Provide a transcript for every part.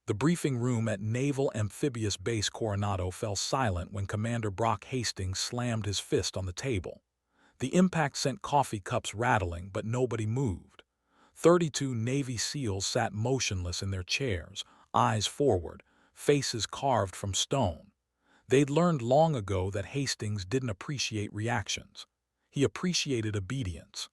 The briefing room at Naval Amphibious Base Coronado fell silent when Commander Brock Hastings slammed his fist on the table. The impact sent coffee cups rattling, but nobody moved. 32 Navy SEALs sat motionless in their chairs, eyes forward, faces carved from stone. They'd learned long ago that Hastings didn't appreciate reactions. He appreciated obedience.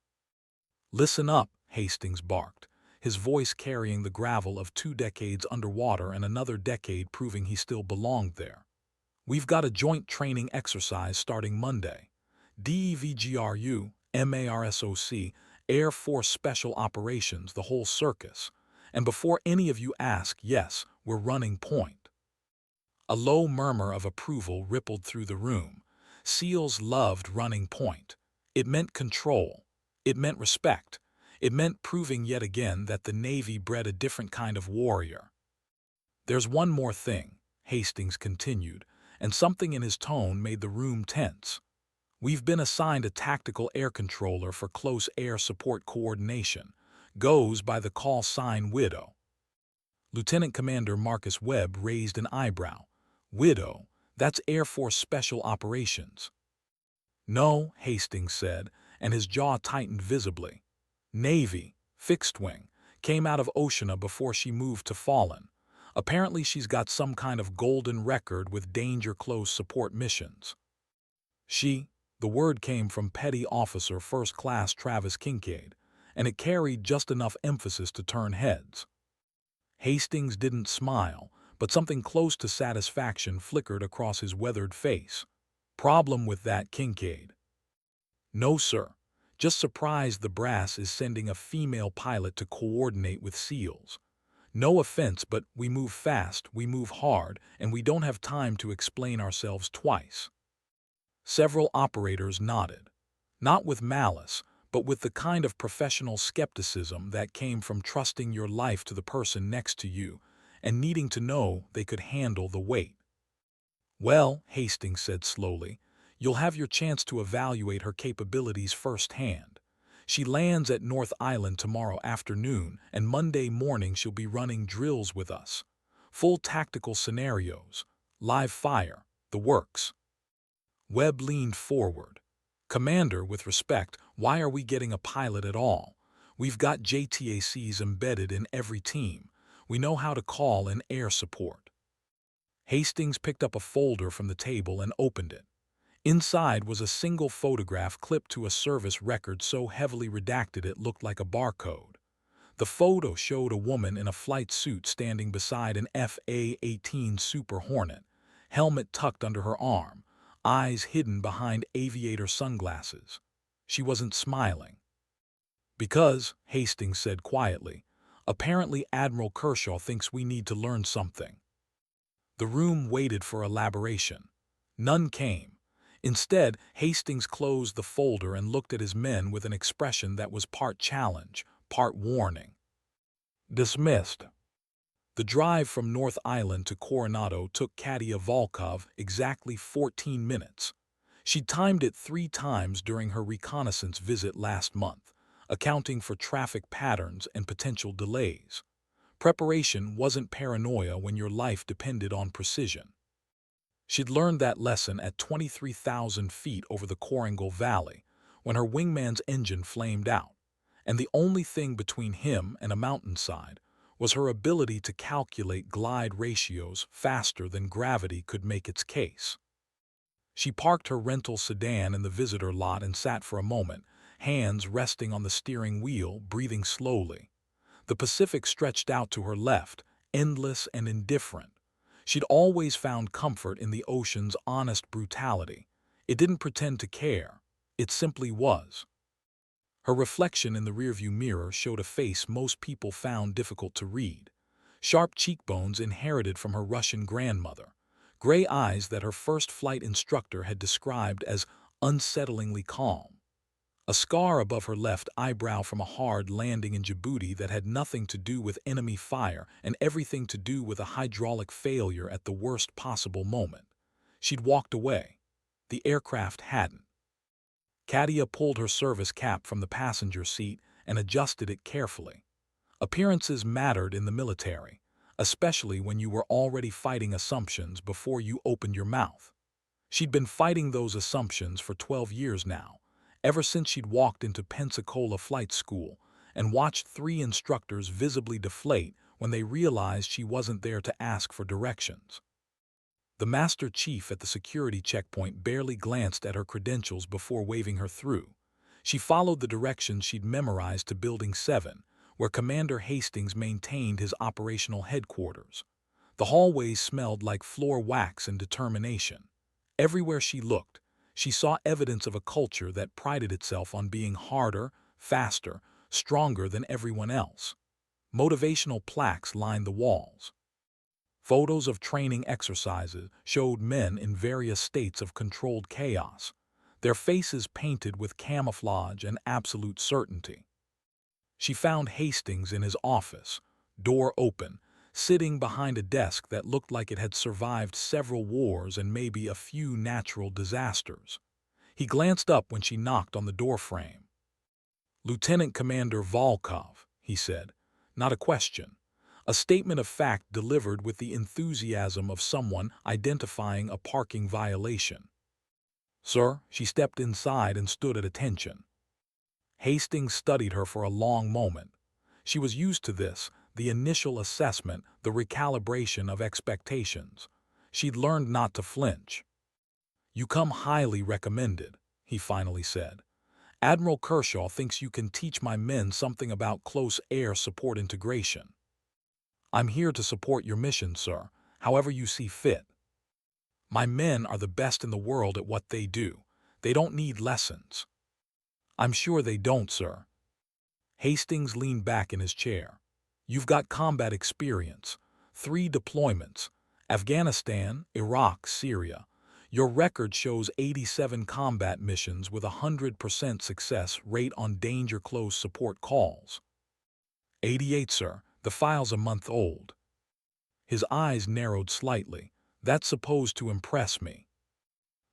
"Listen up," Hastings barked, his voice carrying the gravel of 2 decades underwater and another decade proving he still belonged there. "We've got a joint training exercise starting Monday. DEVGRU, MARSOC, Air Force Special Operations, the whole circus. And before any of you ask, yes, we're running point." A low murmur of approval rippled through the room. SEALs loved running point. It meant control. It meant respect. It meant proving yet again that the Navy bred a different kind of warrior. "There's one more thing," Hastings continued, and something in his tone made the room tense. "We've been assigned a tactical air controller for close air support coordination. Goes by the call sign Widow." Lieutenant Commander Marcus Webb raised an eyebrow. "Widow? That's Air Force Special Operations." "No," Hastings said, and his jaw tightened visibly. "Navy, fixed wing, came out of Oceana before she moved to Fallen. Apparently she's got some kind of golden record with danger close support missions." The word came from Petty Officer First Class Travis Kincaid, and it carried just enough emphasis to turn heads. Hastings didn't smile, but something close to satisfaction flickered across his weathered face. "Problem with that, Kincaid?" "No, sir. Just surprised the brass is sending a female pilot to coordinate with SEALs. No offense, but we move fast, we move hard, and we don't have time to explain ourselves twice." Several operators nodded. Not with malice, but with the kind of professional skepticism that came from trusting your life to the person next to you and needing to know they could handle the weight. "Well," Hastings said slowly, "you'll have your chance to evaluate her capabilities firsthand. She lands at North Island tomorrow afternoon, and Monday morning she'll be running drills with us. Full tactical scenarios, live fire, the works." Webb leaned forward. "Commander, with respect, why are we getting a pilot at all? We've got JTACs embedded in every team. We know how to call in air support." Hastings picked up a folder from the table and opened it. Inside was a single photograph clipped to a service record so heavily redacted it looked like a barcode. The photo showed a woman in a flight suit standing beside an FA-18 Super Hornet, helmet tucked under her arm, eyes hidden behind aviator sunglasses. She wasn't smiling. "Because," Hastings said quietly, "apparently Admiral Kershaw thinks we need to learn something." The room waited for elaboration. None came. Instead, Hastings closed the folder and looked at his men with an expression that was part challenge, part warning. "Dismissed." The drive from North Island to Coronado took Katia Volkov exactly 14 minutes. She'd timed it 3 times during her reconnaissance visit last month, accounting for traffic patterns and potential delays. Preparation wasn't paranoia when your life depended on precision. She'd learned that lesson at 23,000 feet over the Korengal Valley, when her wingman's engine flamed out, and the only thing between him and a mountainside was her ability to calculate glide ratios faster than gravity could make its case. She parked her rental sedan in the visitor lot and sat for a moment, hands resting on the steering wheel, breathing slowly. The Pacific stretched out to her left, endless and indifferent. She'd always found comfort in the ocean's honest brutality. It didn't pretend to care. It simply was. Her reflection in the rearview mirror showed a face most people found difficult to read. Sharp cheekbones inherited from her Russian grandmother. Gray eyes that her first flight instructor had described as unsettlingly calm. A scar above her left eyebrow from a hard landing in Djibouti that had nothing to do with enemy fire and everything to do with a hydraulic failure at the worst possible moment. She'd walked away. The aircraft hadn't. Katia pulled her service cap from the passenger seat and adjusted it carefully. Appearances mattered in the military. especially when you were already fighting assumptions before you opened your mouth. She'd been fighting those assumptions for 12 years now, ever since she'd walked into Pensacola Flight School and watched 3 instructors visibly deflate when they realized she wasn't there to ask for directions. The Master Chief at the security checkpoint barely glanced at her credentials before waving her through. She followed the directions she'd memorized to Building 7, where Commander Hastings maintained his operational headquarters. The hallways smelled like floor wax and determination. Everywhere she looked, she saw evidence of a culture that prided itself on being harder, faster, stronger than everyone else. Motivational plaques lined the walls. Photos of training exercises showed men in various states of controlled chaos, their faces painted with camouflage and absolute certainty. She found Hastings in his office, door open, sitting behind a desk that looked like it had survived several wars and maybe a few natural disasters. He glanced up when she knocked on the doorframe. "Lieutenant Commander Volkov," he said, not a question. A statement of fact delivered with the enthusiasm of someone identifying a parking violation. "Sir," she stepped inside and stood at attention. Hastings studied her for a long moment. She was used to this, the initial assessment, the recalibration of expectations. She'd learned not to flinch. "You come highly recommended," he finally said. "Admiral Kershaw thinks you can teach my men something about close air support integration." "I'm here to support your mission, sir, however you see fit. My men are the best in the world at what they do. They don't need lessons." "I'm sure they don't, sir." Hastings leaned back in his chair. "You've got combat experience. 3 deployments. Afghanistan, Iraq, Syria. Your record shows 87 combat missions with a 100% success rate on danger close support calls." "88, sir. The file's a month old." His eyes narrowed slightly. "That's supposed to impress me."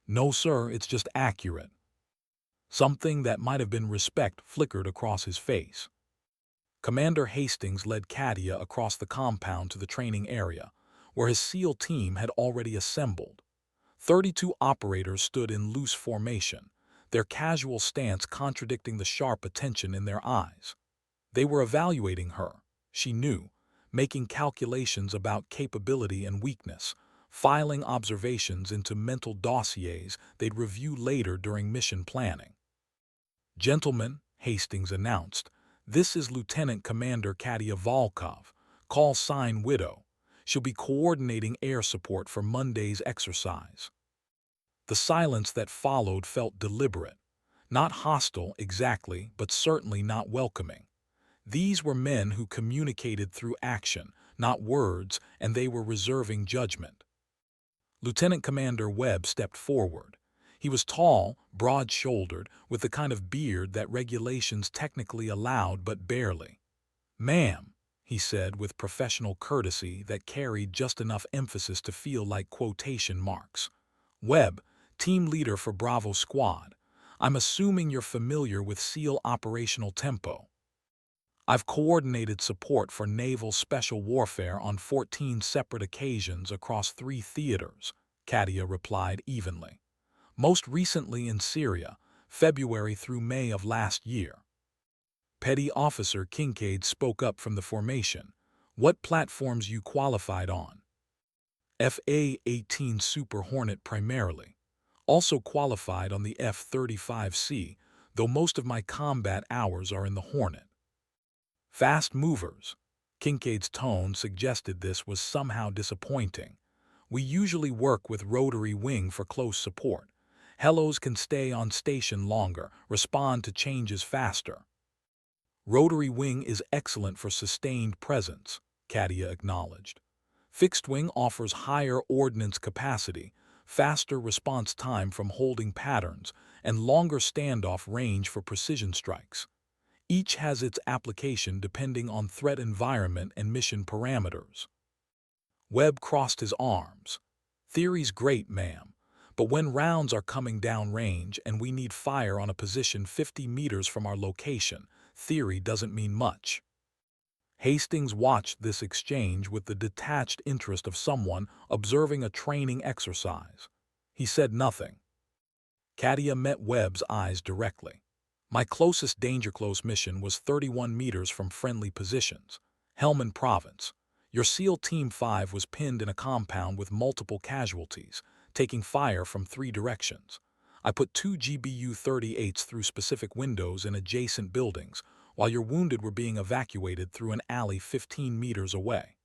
"No, sir, it's just accurate." Something that might have been respect flickered across his face. Commander Hastings led Katia across the compound to the training area, where his SEAL team had already assembled. 32 operators stood in loose formation, their casual stance contradicting the sharp attention in their eyes. They were evaluating her, she knew, making calculations about capability and weakness, filing observations into mental dossiers they'd review later during mission planning. "Gentlemen," Hastings announced, "this is Lieutenant Commander Katia Volkov, call sign Widow. She'll be coordinating air support for Monday's exercise." The silence that followed felt deliberate. Not hostile exactly, but certainly not welcoming. These were men who communicated through action, not words, and they were reserving judgment. Lieutenant Commander Webb stepped forward. He was tall, broad-shouldered, with the kind of beard that regulations technically allowed but barely. "Ma'am," he said with professional courtesy that carried just enough emphasis to feel like quotation marks. "Webb, team leader for Bravo Squad. I'm assuming you're familiar with SEAL operational tempo." "I've coordinated support for naval special warfare on 14 separate occasions across 3 theaters," Katia replied evenly. "Most recently in Syria, February through May of last year." Petty Officer Kincaid spoke up from the formation. "What platforms you qualified on?" "FA-18 Super Hornet primarily. Also qualified on the F-35C, though most of my combat hours are in the Hornet." "Fast movers." Kincaid's tone suggested this was somehow disappointing. "We usually work with rotary wing for close support. Helos can stay on station longer, respond to changes faster." "Rotary wing is excellent for sustained presence," Katia acknowledged. "Fixed wing offers higher ordnance capacity, faster response time from holding patterns, and longer standoff range for precision strikes. Each has its application depending on threat environment and mission parameters." Webb crossed his arms. "Theory's great, ma'am, but when rounds are coming down range and we need fire on a position 50 meters from our location, theory doesn't mean much." Hastings watched this exchange with the detached interest of someone observing a training exercise. He said nothing. Katia met Webb's eyes directly. My closest danger-close mission was 31 meters from friendly positions, Helmand Province. Your SEAL Team 5 was pinned in a compound with multiple casualties, taking fire from 3 directions. I put 2 GBU-38s through specific windows in adjacent buildings, while your wounded were being evacuated through an alley 15 meters away.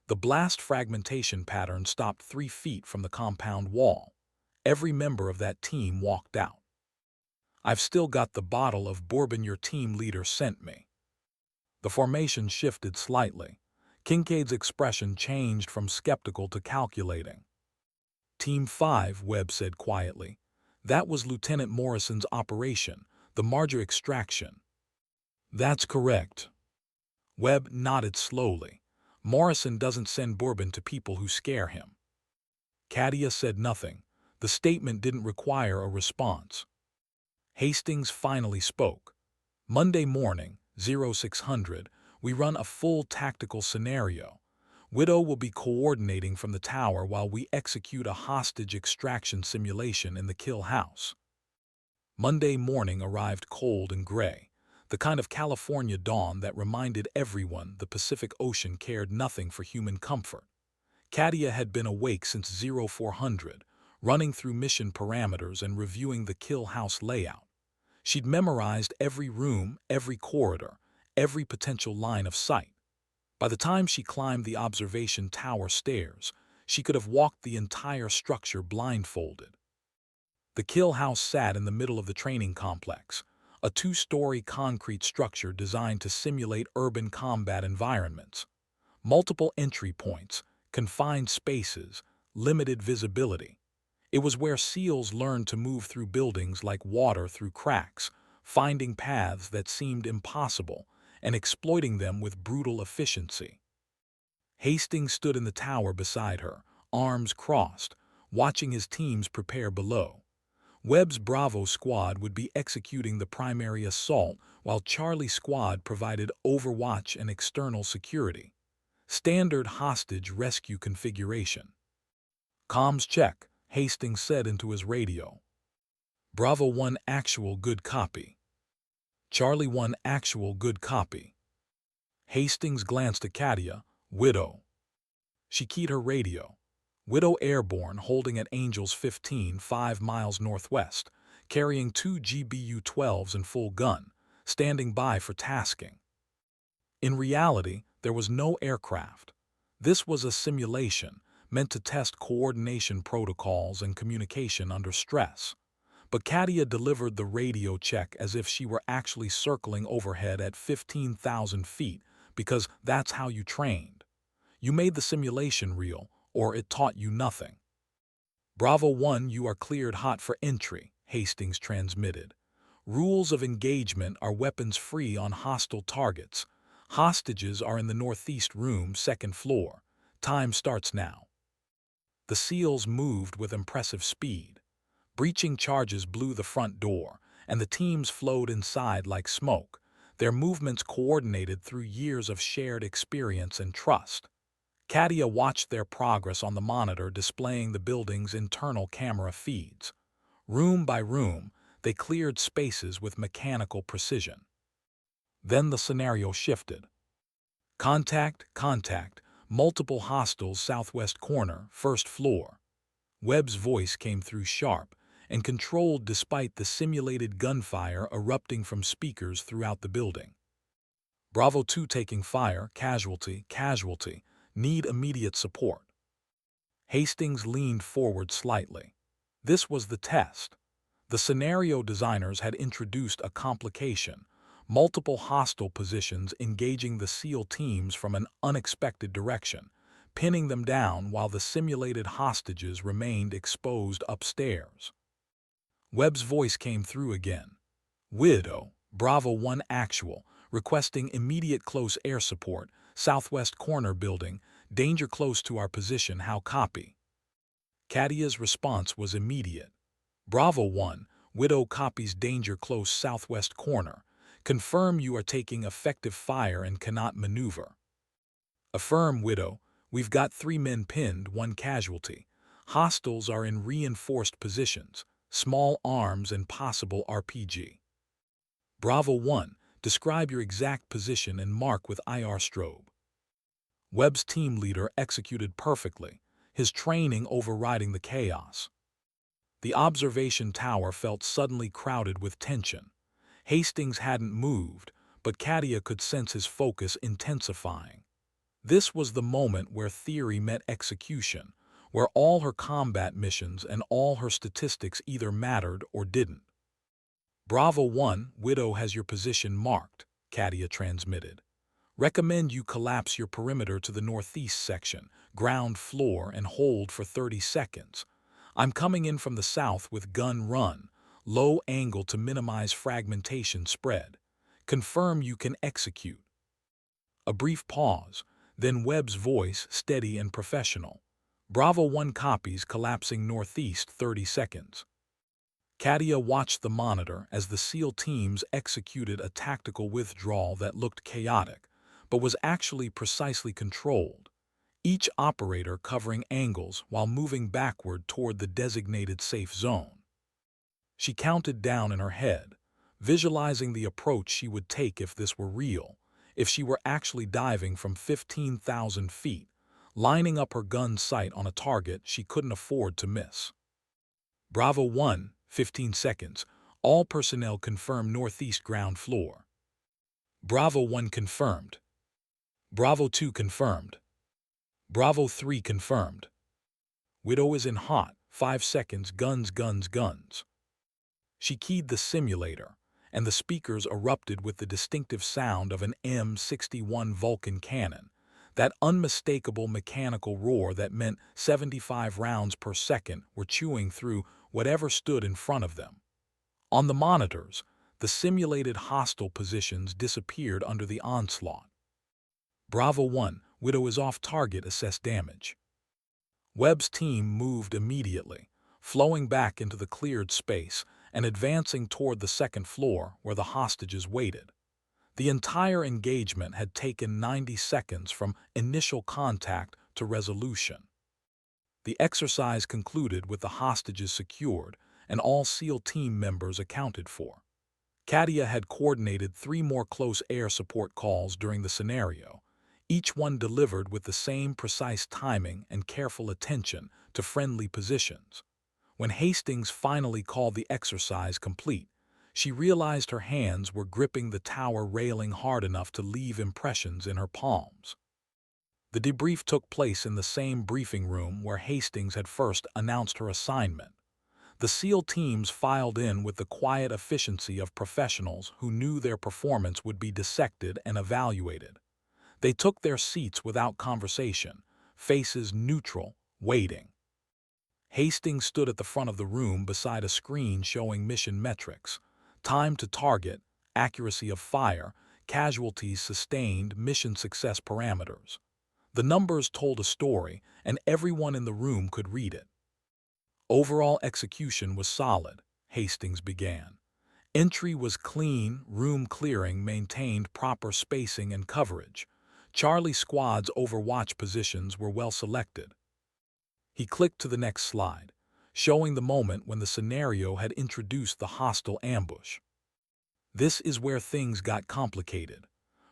The blast fragmentation pattern stopped 3 feet from the compound wall. Every member of that team walked out. I've still got the bottle of bourbon your team leader sent me. The formation shifted slightly. Kincaid's expression changed from skeptical to calculating. Team 5, Webb said quietly. That was Lieutenant Morrison's operation, the Marger extraction. That's correct. Webb nodded slowly. Morrison doesn't send bourbon to people who scare him. Katia said nothing. The statement didn't require a response. Hastings finally spoke. Monday morning, 0600, we run a full tactical scenario. Widow will be coordinating from the tower while we execute a hostage extraction simulation in the kill house. Monday morning arrived cold and gray, the kind of California dawn that reminded everyone the Pacific Ocean cared nothing for human comfort. Katia had been awake since 0400, running through mission parameters and reviewing the kill house layout. She'd memorized every room, every corridor, every potential line of sight. By the time she climbed the observation tower stairs, she could have walked the entire structure blindfolded. The kill house sat in the middle of the training complex, a 2-story concrete structure designed to simulate urban combat environments. Multiple entry points, confined spaces, limited visibility. It was where SEALs learned to move through buildings like water through cracks, finding paths that seemed impossible and exploiting them with brutal efficiency. Hastings stood in the tower beside her, arms crossed, watching his teams prepare below. Webb's Bravo squad would be executing the primary assault while Charlie squad provided overwatch and external security. Standard hostage rescue configuration. Comms check, Hastings said into his radio. Bravo 1 actual good copy. Charlie 1 actual good copy. Hastings glanced at Katia, Widow. She keyed her radio. Widow airborne holding at Angels 15, 5 miles northwest, carrying 2 GBU-12s in full gun, standing by for tasking. In reality, there was no aircraft. This was a simulation, meant to test coordination protocols and communication under stress. But Katia delivered the radio check as if she were actually circling overhead at 15,000 feet, because that's how you trained. You made the simulation real, or it taught you nothing. Bravo 1, you are cleared hot for entry, Hastings transmitted. Rules of engagement are weapons free on hostile targets. Hostages are in the northeast room, 2nd floor. Time starts now. The SEALs moved with impressive speed. Breaching charges blew the front door, and the teams flowed inside like smoke, their movements coordinated through years of shared experience and trust. Katia watched their progress on the monitor displaying the building's internal camera feeds. Room by room, they cleared spaces with mechanical precision. Then the scenario shifted. Contact, contact, multiple hostiles southwest corner, 1st floor. Webb's voice came through sharp and controlled despite the simulated gunfire erupting from speakers throughout the building. Bravo 2 taking fire, casualty, casualty, need immediate support. Hastings leaned forward slightly. This was the test. The scenario designers had introduced a complication, multiple hostile positions engaging the SEAL teams from an unexpected direction, pinning them down while the simulated hostages remained exposed upstairs. Webb's voice came through again. Widow, Bravo 1 actual, requesting immediate close air support, southwest corner building, danger close to our position, how copy? Katia's response was immediate. Bravo 1, Widow copies danger close southwest corner. Confirm you are taking effective fire and cannot maneuver. Affirm, Widow. We've got 3 men pinned, 1 casualty. Hostiles are in reinforced positions, small arms and possible RPG. Bravo 1. Describe your exact position and mark with IR strobe. Webb's team leader executed perfectly, his training overriding the chaos. The observation tower felt suddenly crowded with tension. Hastings hadn't moved, but Katia could sense his focus intensifying. This was the moment where theory met execution, where all her combat missions and all her statistics either mattered or didn't. Bravo 1, Widow has your position marked, Katia transmitted. Recommend you collapse your perimeter to the northeast section, ground floor, and hold for 30 seconds. I'm coming in from the south with gun run, low angle to minimize fragmentation spread. Confirm you can execute. A brief pause, then Webb's voice steady and professional. Bravo 1 copies, collapsing northeast 30 seconds. Katia watched the monitor as the SEAL teams executed a tactical withdrawal that looked chaotic, but was actually precisely controlled, each operator covering angles while moving backward toward the designated safe zone. She counted down in her head, visualizing the approach she would take if this were real, if she were actually diving from 15,000 feet, lining up her gun sight on a target she couldn't afford to miss. Bravo 1, 15 seconds. All personnel confirm northeast ground floor. Bravo 1 confirmed. Bravo 2 confirmed. Bravo 3 confirmed. Widow is in hot, 5 seconds, guns, guns, guns. She keyed the simulator, and the speakers erupted with the distinctive sound of an M61 Vulcan cannon, that unmistakable mechanical roar that meant 75 rounds per second were chewing through whatever stood in front of them. On the monitors, the simulated hostile positions disappeared under the onslaught. Bravo 1, Widow is off target, assess damage. Webb's team moved immediately, flowing back into the cleared space and advancing toward the second floor where the hostages waited. The entire engagement had taken 90 seconds from initial contact to resolution. The exercise concluded with the hostages secured and all SEAL team members accounted for. Katia had coordinated 3 more close air support calls during the scenario, each one delivered with the same precise timing and careful attention to friendly positions. When Hastings finally called the exercise complete, she realized her hands were gripping the tower railing hard enough to leave impressions in her palms. The debrief took place in the same briefing room where Hastings had first announced her assignment. The SEAL teams filed in with the quiet efficiency of professionals who knew their performance would be dissected and evaluated. They took their seats without conversation, faces neutral, waiting. Hastings stood at the front of the room beside a screen showing mission metrics: time to target, accuracy of fire, casualties sustained, mission success parameters. The numbers told a story, and everyone in the room could read it. Overall execution was solid, Hastings began. Entry was clean, room clearing maintained proper spacing and coverage. Charlie Squad's overwatch positions were well selected. He clicked to the next slide, showing the moment when the scenario had introduced the hostile ambush. This is where things got complicated.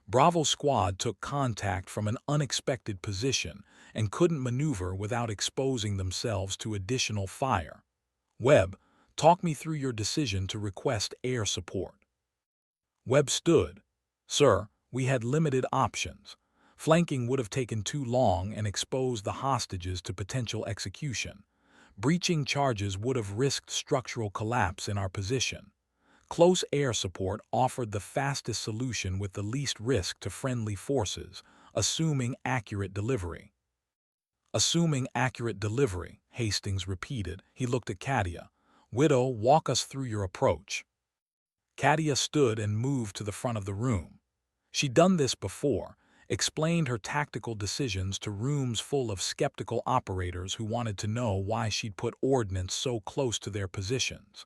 Bravo Squad took contact from an unexpected position and couldn't maneuver without exposing themselves to additional fire. Webb, talk me through your decision to request air support. Webb stood. Sir, we had limited options. Flanking would have taken too long and exposed the hostages to potential execution. Breaching charges would have risked structural collapse in our position. Close air support offered the fastest solution with the least risk to friendly forces, assuming accurate delivery. Assuming accurate delivery, Hastings repeated. He looked at Katia. Widow, walk us through your approach. Katia stood and moved to the front of the room. She'd done this before, explained her tactical decisions to rooms full of skeptical operators who wanted to know why she'd put ordnance so close to their positions.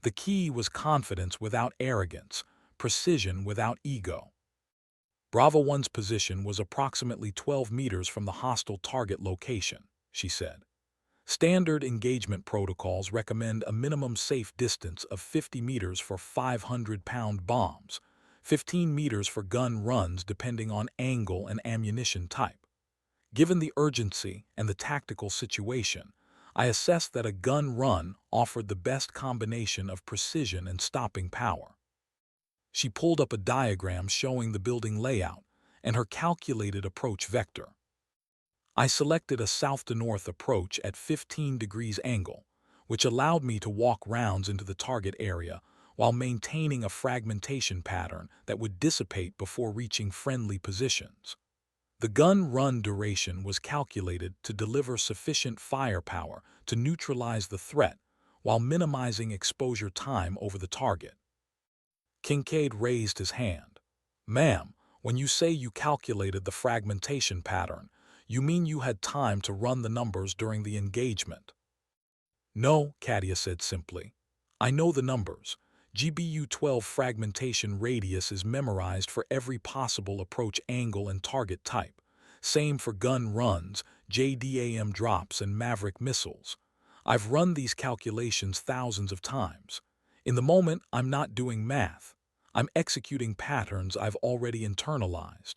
The key was confidence without arrogance, precision without ego. Bravo 1's position was approximately 12 meters from the hostile target location, she said. Standard engagement protocols recommend a minimum safe distance of 50 meters for 500-pound bombs, 15 meters for gun runs depending on angle and ammunition type. Given the urgency and the tactical situation, I assessed that a gun run offered the best combination of precision and stopping power. She pulled up a diagram showing the building layout and her calculated approach vector. I selected a south-to-north approach at 15 degrees angle, which allowed me to walk rounds into the target area while maintaining a fragmentation pattern that would dissipate before reaching friendly positions. The gun run duration was calculated to deliver sufficient firepower to neutralize the threat while minimizing exposure time over the target. Kincaid raised his hand. "Ma'am, when you say you calculated the fragmentation pattern, you mean you had time to run the numbers during the engagement?" "No," Katia said simply. "I know the numbers. GBU-12 fragmentation radius is memorized for every possible approach angle and target type. Same for gun runs, JDAM drops, and Maverick missiles. I've run these calculations thousands of times. In the moment, I'm not doing math. I'm executing patterns I've already internalized."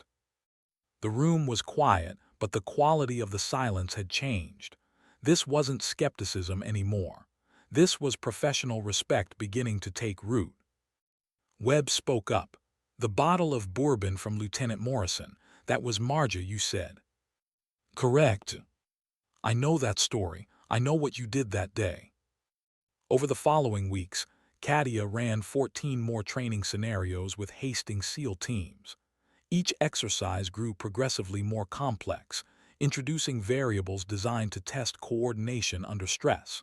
The room was quiet, but the quality of the silence had changed. This wasn't skepticism anymore. This was professional respect beginning to take root. Webb spoke up. "The bottle of bourbon from Lieutenant Morrison, that was Marja, you said." "Correct. I know that story. I know what you did that day." Over the following weeks, Katia ran 14 more training scenarios with Hastings SEAL teams. Each exercise grew progressively more complex, introducing variables designed to test coordination under stress.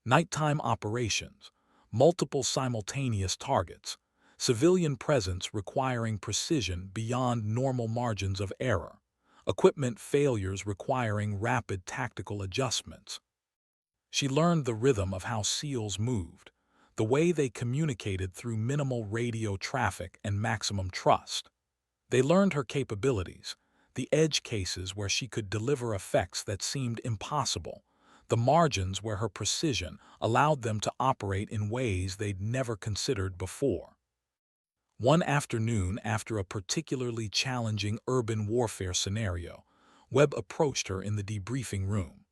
Nighttime operations, multiple simultaneous targets, civilian presence requiring precision beyond normal margins of error, equipment failures requiring rapid tactical adjustments. She learned the rhythm of how SEALs moved, the way they communicated through minimal radio traffic and maximum trust. They learned her capabilities, the edge cases where she could deliver effects that seemed impossible, the margins where her precision allowed them to operate in ways they'd never considered before. One afternoon, after a particularly challenging urban warfare scenario, Webb approached her in the debriefing room.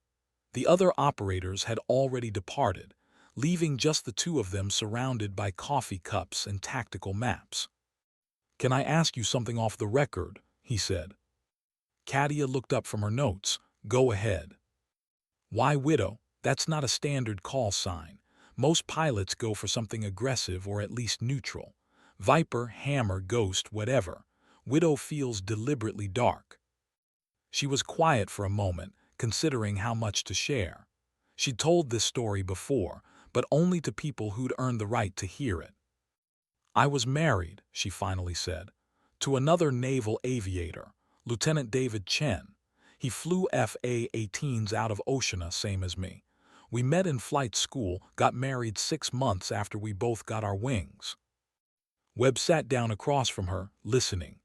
The other operators had already departed, leaving just the two of them surrounded by coffee cups and tactical maps. "Can I ask you something off the record?" he said. Katia looked up from her notes. "Go ahead." "Why Widow? That's not a standard call sign. Most pilots go for something aggressive or at least neutral. Viper, Hammer, Ghost, whatever. Widow feels deliberately dark." She was quiet for a moment, considering how much to share. She'd told this story before, but only to people who'd earned the right to hear it. "I was married," she finally said, "to another naval aviator, Lieutenant David Chen. He flew FA-18s out of Oceana, same as me. We met in flight school, got married 6 months after we both got our wings." Webb sat down across from her, listening.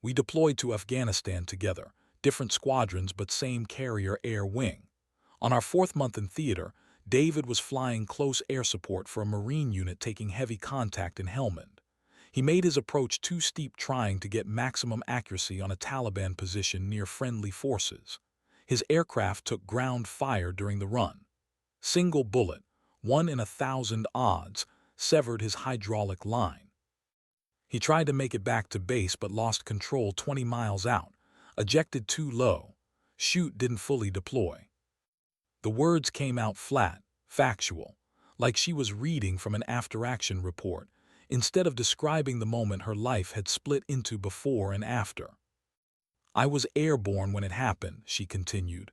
"We deployed to Afghanistan together, different squadrons but same carrier air wing. On our 4th month in theater, David was flying close air support for a Marine unit taking heavy contact in Helmand. He made his approach too steep trying to get maximum accuracy on a Taliban position near friendly forces. His aircraft took ground fire during the run. Single bullet, 1 in 1,000 odds, severed his hydraulic line. He tried to make it back to base but lost control 20 miles out, ejected too low. Chute didn't fully deploy." The words came out flat, factual, like she was reading from an after-action report, instead of describing the moment her life had split into before and after. "I was airborne when it happened," she continued.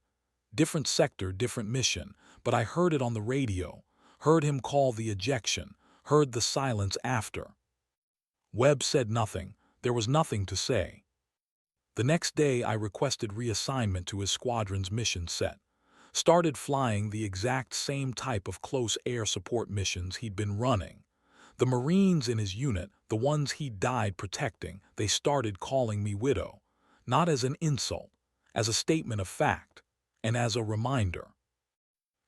"Different sector, different mission, but I heard it on the radio, heard him call the ejection, heard the silence after." Webb said nothing. There was nothing to say. "The next day I requested reassignment to his squadron's mission set. Started flying the exact same type of close air support missions he'd been running. The Marines in his unit, the ones he died protecting, they started calling me widow, not as an insult, as a statement of fact, and as a reminder.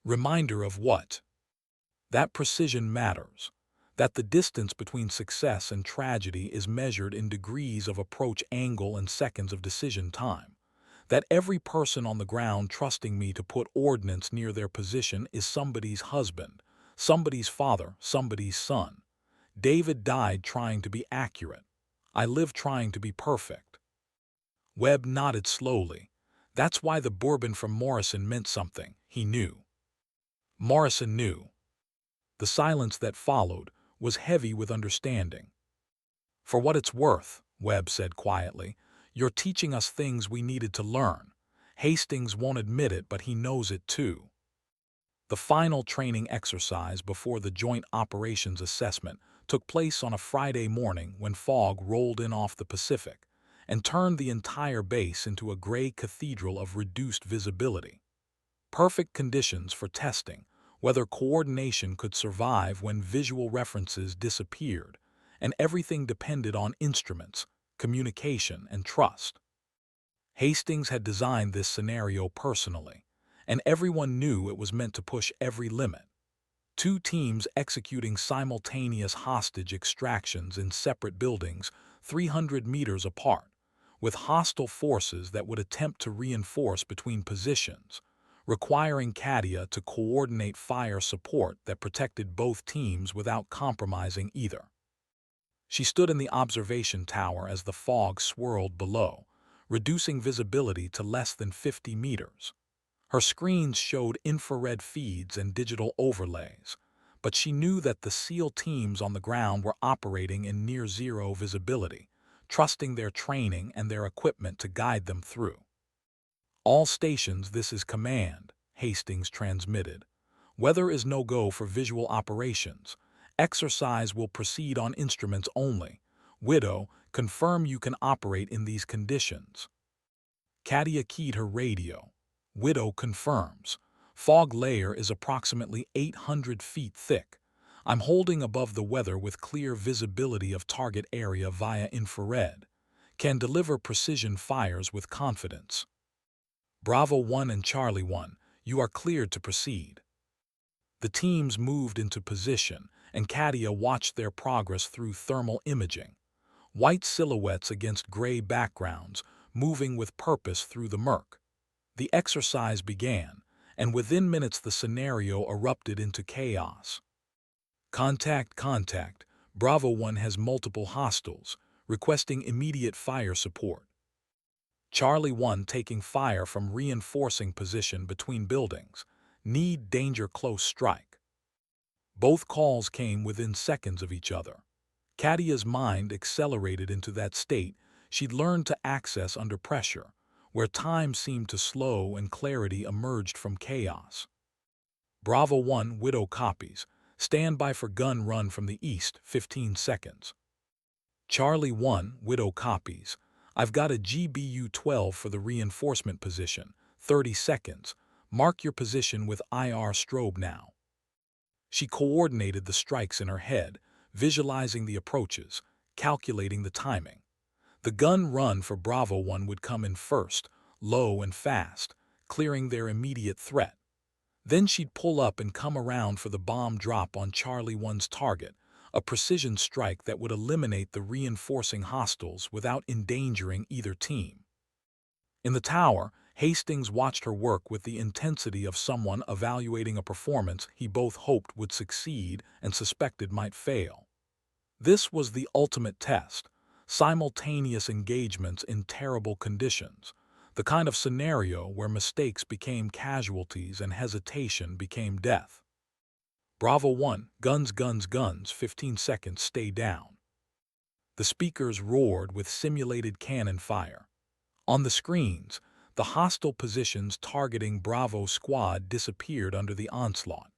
Reminder of what? That precision matters, that the distance between success and tragedy is measured in degrees of approach angle and seconds of decision time, that every person on the ground trusting me to put ordnance near their position is somebody's husband, somebody's father, somebody's son. David died trying to be accurate. I lived trying to be perfect. Webb nodded slowly. That's why the bourbon from Morrison meant something. He knew. Morrison knew. The silence that followed was heavy with understanding. For what it's worth, Webb said quietly, you're teaching us things we needed to learn. Hastings won't admit it, but he knows it too. The final training exercise before the Joint Operations Assessment took place on a Friday morning when fog rolled in off the Pacific and turned the entire base into a gray cathedral of reduced visibility. Perfect conditions for testing whether coordination could survive when visual references disappeared, and everything depended on instruments, communication, and trust. Hastings had designed this scenario personally, and everyone knew it was meant to push every limit. Two teams executing simultaneous hostage extractions in separate buildings 300 meters apart, with hostile forces that would attempt to reinforce between positions, requiring Katia to coordinate fire support that protected both teams without compromising either. She stood in the observation tower as the fog swirled below, reducing visibility to less than 50 meters. Her screens showed infrared feeds and digital overlays, but she knew that the SEAL teams on the ground were operating in near-zero visibility, trusting their training and their equipment to guide them through. All stations, this is command, Hastings transmitted. Weather is no-go for visual operations. Exercise will proceed on instruments only. Widow, confirm you can operate in these conditions. Katia keyed her radio. Widow confirms. Fog layer is approximately 800 feet thick. I'm holding above the weather with clear visibility of target area via infrared. Can deliver precision fires with confidence. Bravo 1 and Charlie 1, you are cleared to proceed. The teams moved into position, and Katia watched their progress through thermal imaging. White silhouettes against gray backgrounds, moving with purpose through the murk. The exercise began, and within minutes the scenario erupted into chaos. Contact, contact. Bravo 1 has multiple hostiles, requesting immediate fire support. Charlie 1 taking fire from reinforcing position between buildings. Need danger close strike. Both calls came within seconds of each other. Katia's mind accelerated into that state she'd learned to access under pressure, where time seemed to slow and clarity emerged from chaos. Bravo 1, Widow copies. Stand by for gun run from the east, 15 seconds. Charlie 1, Widow copies. I've got a GBU-12 for the reinforcement position, 30 seconds. Mark your position with IR strobe now. She coordinated the strikes in her head, visualizing the approaches, calculating the timing. The gun run for Bravo 1 would come in first, low and fast, clearing their immediate threat. Then she'd pull up and come around for the bomb drop on Charlie 1's target, a precision strike that would eliminate the reinforcing hostiles without endangering either team. In the tower, Hastings watched her work with the intensity of someone evaluating a performance he both hoped would succeed and suspected might fail. This was the ultimate test, simultaneous engagements in terrible conditions, the kind of scenario where mistakes became casualties and hesitation became death. Bravo 1, guns, guns, guns, 15 seconds, stay down. The speakers roared with simulated cannon fire. On the screens, the hostile positions targeting Bravo squad disappeared under the onslaught.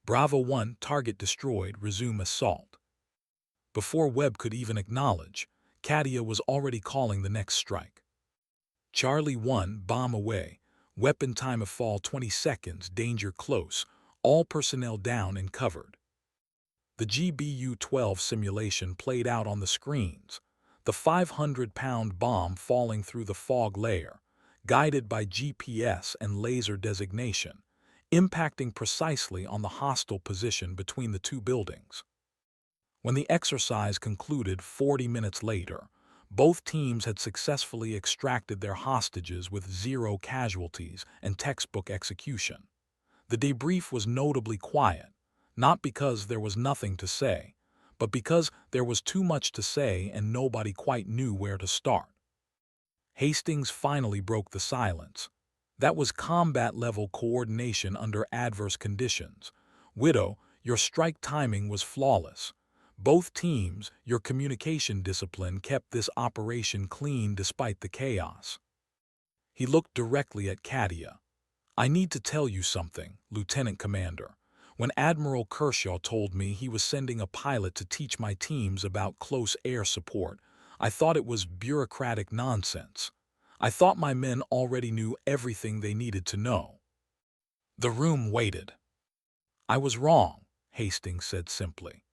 Bravo 1, target destroyed, resume assault. Before Webb could even acknowledge, Katia was already calling the next strike. Charlie 1, bomb away, weapon time of fall 20 seconds, danger close, all personnel down and covered. The GBU-12 simulation played out on the screens, the 500-pound bomb falling through the fog layer, guided by GPS and laser designation, impacting precisely on the hostile position between the two buildings. When the exercise concluded 40 minutes later, both teams had successfully extracted their hostages with 0 casualties and textbook execution. The debrief was notably quiet, not because there was nothing to say, but because there was too much to say and nobody quite knew where to start. Hastings finally broke the silence. That was combat-level coordination under adverse conditions. Widow, your strike timing was flawless. Both teams, your communication discipline kept this operation clean despite the chaos. He looked directly at Katia. I need to tell you something, Lieutenant Commander. When Admiral Kershaw told me he was sending a pilot to teach my teams about close air support, I thought it was bureaucratic nonsense. I thought my men already knew everything they needed to know. The room waited. I was wrong, Hastings said simply.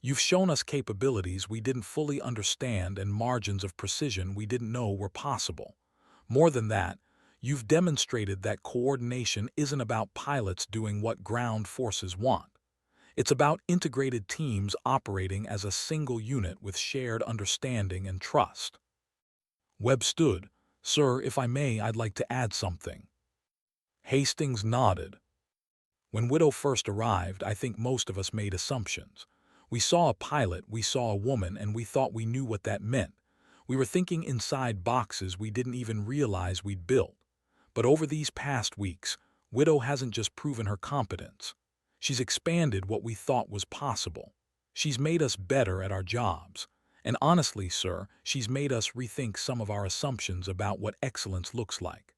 You've shown us capabilities we didn't fully understand and margins of precision we didn't know were possible. More than that, you've demonstrated that coordination isn't about pilots doing what ground forces want. It's about integrated teams operating as a single unit with shared understanding and trust. Webb stood. Sir, if I may, I'd like to add something. Hastings nodded. When Widow first arrived, I think most of us made assumptions. We saw a pilot, we saw a woman, and we thought we knew what that meant. We were thinking inside boxes we didn't even realize we'd built. But over these past weeks, Widow hasn't just proven her competence. She's expanded what we thought was possible. She's made us better at our jobs. And honestly, sir, she's made us rethink some of our assumptions about what excellence looks like.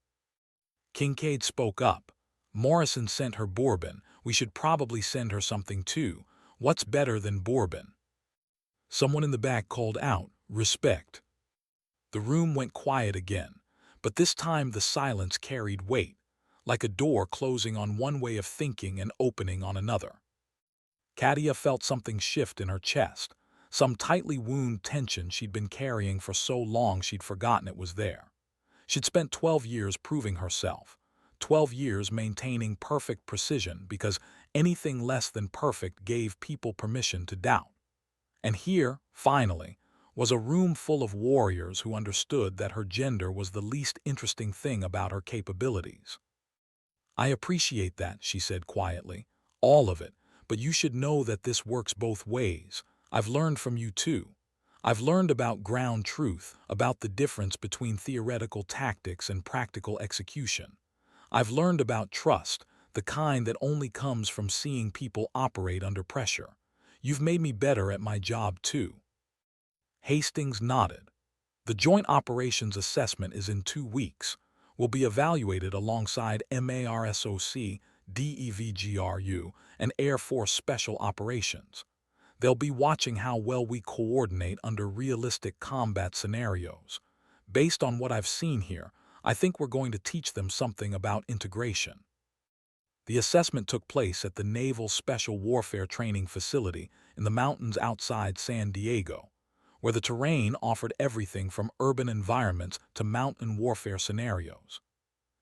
Kincaid spoke up. Morrison sent her bourbon. We should probably send her something too. What's better than bourbon? Someone in the back called out, respect. The room went quiet again, but this time the silence carried weight, like a door closing on one way of thinking and opening on another. Katia felt something shift in her chest, some tightly wound tension she'd been carrying for so long she'd forgotten it was there. She'd spent 12 years proving herself, 12 years maintaining perfect precision because anything less than perfect gave people permission to doubt. And here, finally, was a room full of warriors who understood that her gender was the least interesting thing about her capabilities. I appreciate that, she said quietly, all of it, but you should know that this works both ways. I've learned from you too. I've learned about ground truth, about the difference between theoretical tactics and practical execution. I've learned about trust, the kind that only comes from seeing people operate under pressure. You've made me better at my job too. Hastings nodded. The Joint Operations Assessment is in 2 weeks. Will be evaluated alongside MARSOC, DEVGRU, and Air Force Special Operations. They'll be watching how well we coordinate under realistic combat scenarios. Based on what I've seen here, I think we're going to teach them something about integration. The assessment took place at the Naval Special Warfare Training Facility in the mountains outside San Diego, where the terrain offered everything from urban environments to mountain warfare scenarios.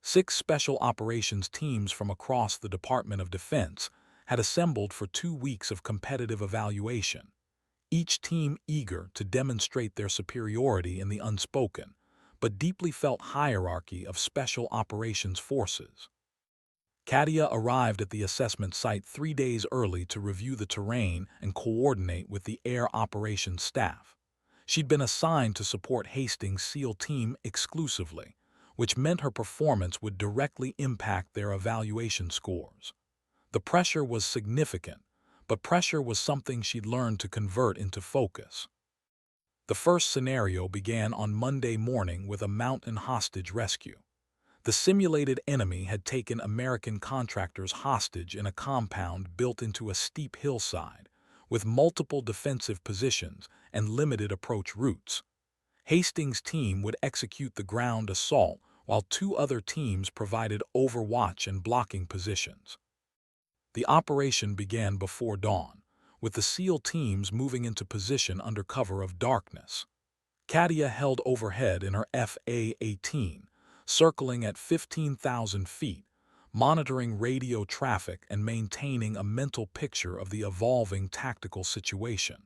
6 special operations teams from across the Department of Defense had assembled for 2 weeks of competitive evaluation, each team eager to demonstrate their superiority in the unspoken, but deeply felt hierarchy of special operations forces. Katia arrived at the assessment site 3 days early to review the terrain and coordinate with the air operations staff. She'd been assigned to support Hastings' SEAL team exclusively, which meant her performance would directly impact their evaluation scores. The pressure was significant, but pressure was something she'd learned to convert into focus. The first scenario began on Monday morning with a mountain hostage rescue. The simulated enemy had taken American contractors hostage in a compound built into a steep hillside, with multiple defensive positions and limited approach routes. Hastings' team would execute the ground assault, while 2 other teams provided overwatch and blocking positions. The operation began before dawn, with the SEAL teams moving into position under cover of darkness. Katia held overhead in her FA-18, circling at 15,000 feet, monitoring radio traffic and maintaining a mental picture of the evolving tactical situation.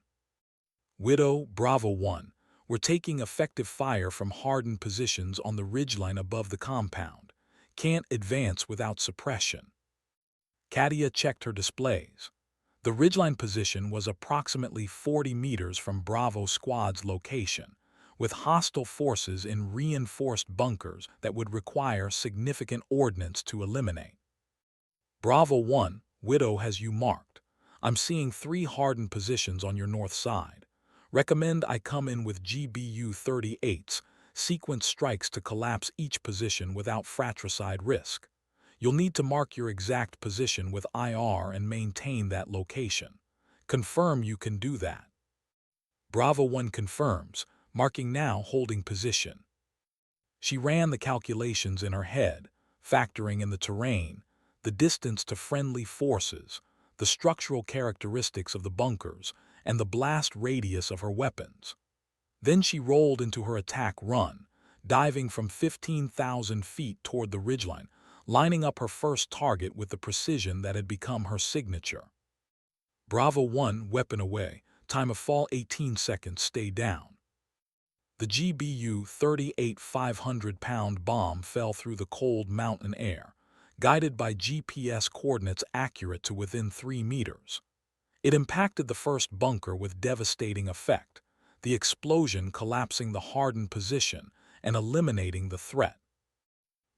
Widow, Bravo 1, were taking effective fire from hardened positions on the ridgeline above the compound. Can't advance without suppression. Katia checked her displays. The ridgeline position was approximately 40 meters from Bravo Squad's location, with hostile forces in reinforced bunkers that would require significant ordnance to eliminate. Bravo 1, Widow has you marked. I'm seeing 3 hardened positions on your north side. Recommend I come in with GBU-38s, sequence strikes to collapse each position without fratricide risk. You'll need to mark your exact position with IR and maintain that location. Confirm you can do that. Bravo 1 confirms, marking now holding position. She ran the calculations in her head, factoring in the terrain, the distance to friendly forces, the structural characteristics of the bunkers, and the blast radius of her weapons. Then she rolled into her attack run, diving from 15,000 feet toward the ridgeline, lining up her first target with the precision that had become her signature. Bravo 1, weapon away, time of fall 18 seconds, stay down. The GBU-38 500-pound bomb fell through the cold mountain air, guided by GPS coordinates accurate to within 3 meters. It impacted the first bunker with devastating effect, the explosion collapsing the hardened position and eliminating the threat.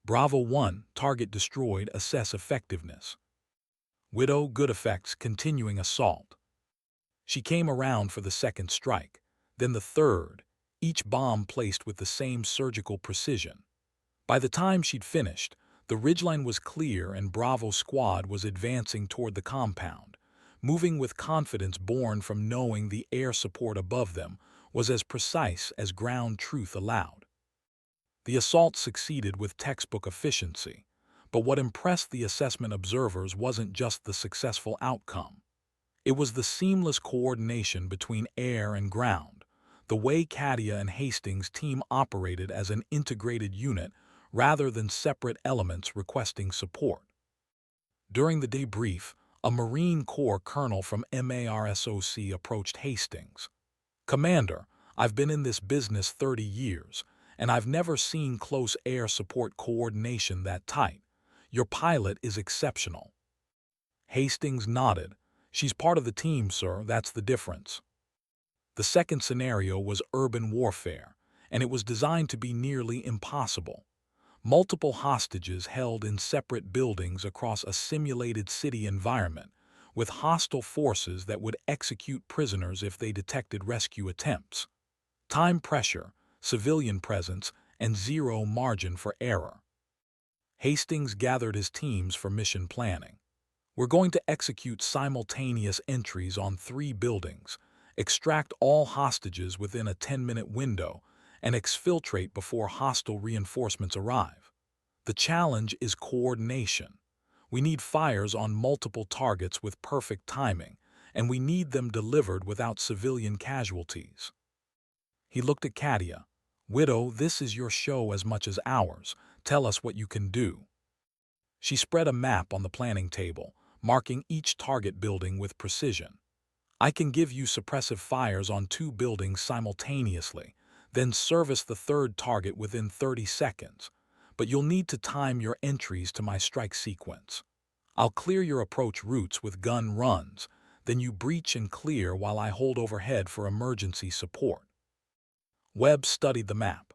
Bravo 1, target destroyed, assess effectiveness. Widow, good effects, continuing assault. She came around for the second strike, then the third, each bomb placed with the same surgical precision. By the time she'd finished, the ridgeline was clear and Bravo Squad was advancing toward the compound, moving with confidence born from knowing the air support above them was as precise as ground truth allowed. The assault succeeded with textbook efficiency, but what impressed the assessment observers wasn't just the successful outcome. It was the seamless coordination between air and ground, the way Katia and Hastings' team operated as an integrated unit rather than separate elements requesting support. During the debrief, a Marine Corps colonel from MARSOC approached Hastings. "Commander, I've been in this business 30 years, and I've never seen close air support coordination that tight. Your pilot is exceptional." Hastings nodded. "She's part of the team, sir, that's the difference." The second scenario was urban warfare, and it was designed to be nearly impossible. Multiple hostages held in separate buildings across a simulated city environment, with hostile forces that would execute prisoners if they detected rescue attempts. Time pressure, civilian presence, and zero margin for error. Hastings gathered his teams for mission planning. "We're going to execute simultaneous entries on 3 buildings, extract all hostages within a 10-minute window, and exfiltrate before hostile reinforcements arrive. The challenge is coordination. We need fires on multiple targets with perfect timing, and we need them delivered without civilian casualties." He looked at Katia. "Widow, this is your show as much as ours. Tell us what you can do." She spread a map on the planning table, marking each target building with precision. "I can give you suppressive fires on 2 buildings simultaneously, then service the third target within 30 seconds. But you'll need to time your entries to my strike sequence. I'll clear your approach routes with gun runs, then you breach and clear while I hold overhead for emergency support." Webb studied the map.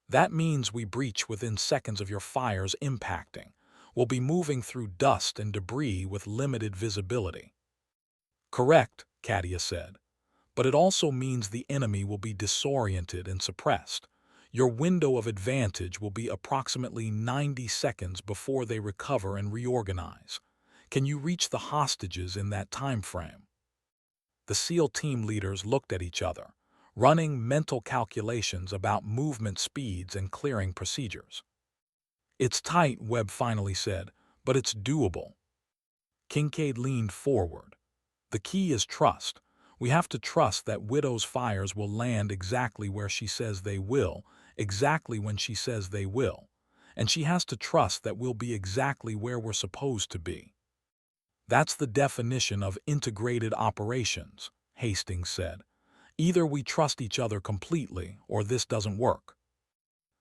"That means we breach within seconds of your fires impacting. We'll be moving through dust and debris with limited visibility." "Correct," Katia said. "But it also means the enemy will be disoriented and suppressed. Your window of advantage will be approximately 90 seconds before they recover and reorganize. Can you reach the hostages in that time frame?" The SEAL team leaders looked at each other, running mental calculations about movement speeds and clearing procedures. "It's tight," Webb finally said, "but it's doable." Kincaid leaned forward. The key is trust. We have to trust that Widow's fires will land exactly where she says they will, exactly when she says they will. And she has to trust that we'll be exactly where we're supposed to be. That's the definition of integrated operations, Hastings said. Either we trust each other completely, or this doesn't work.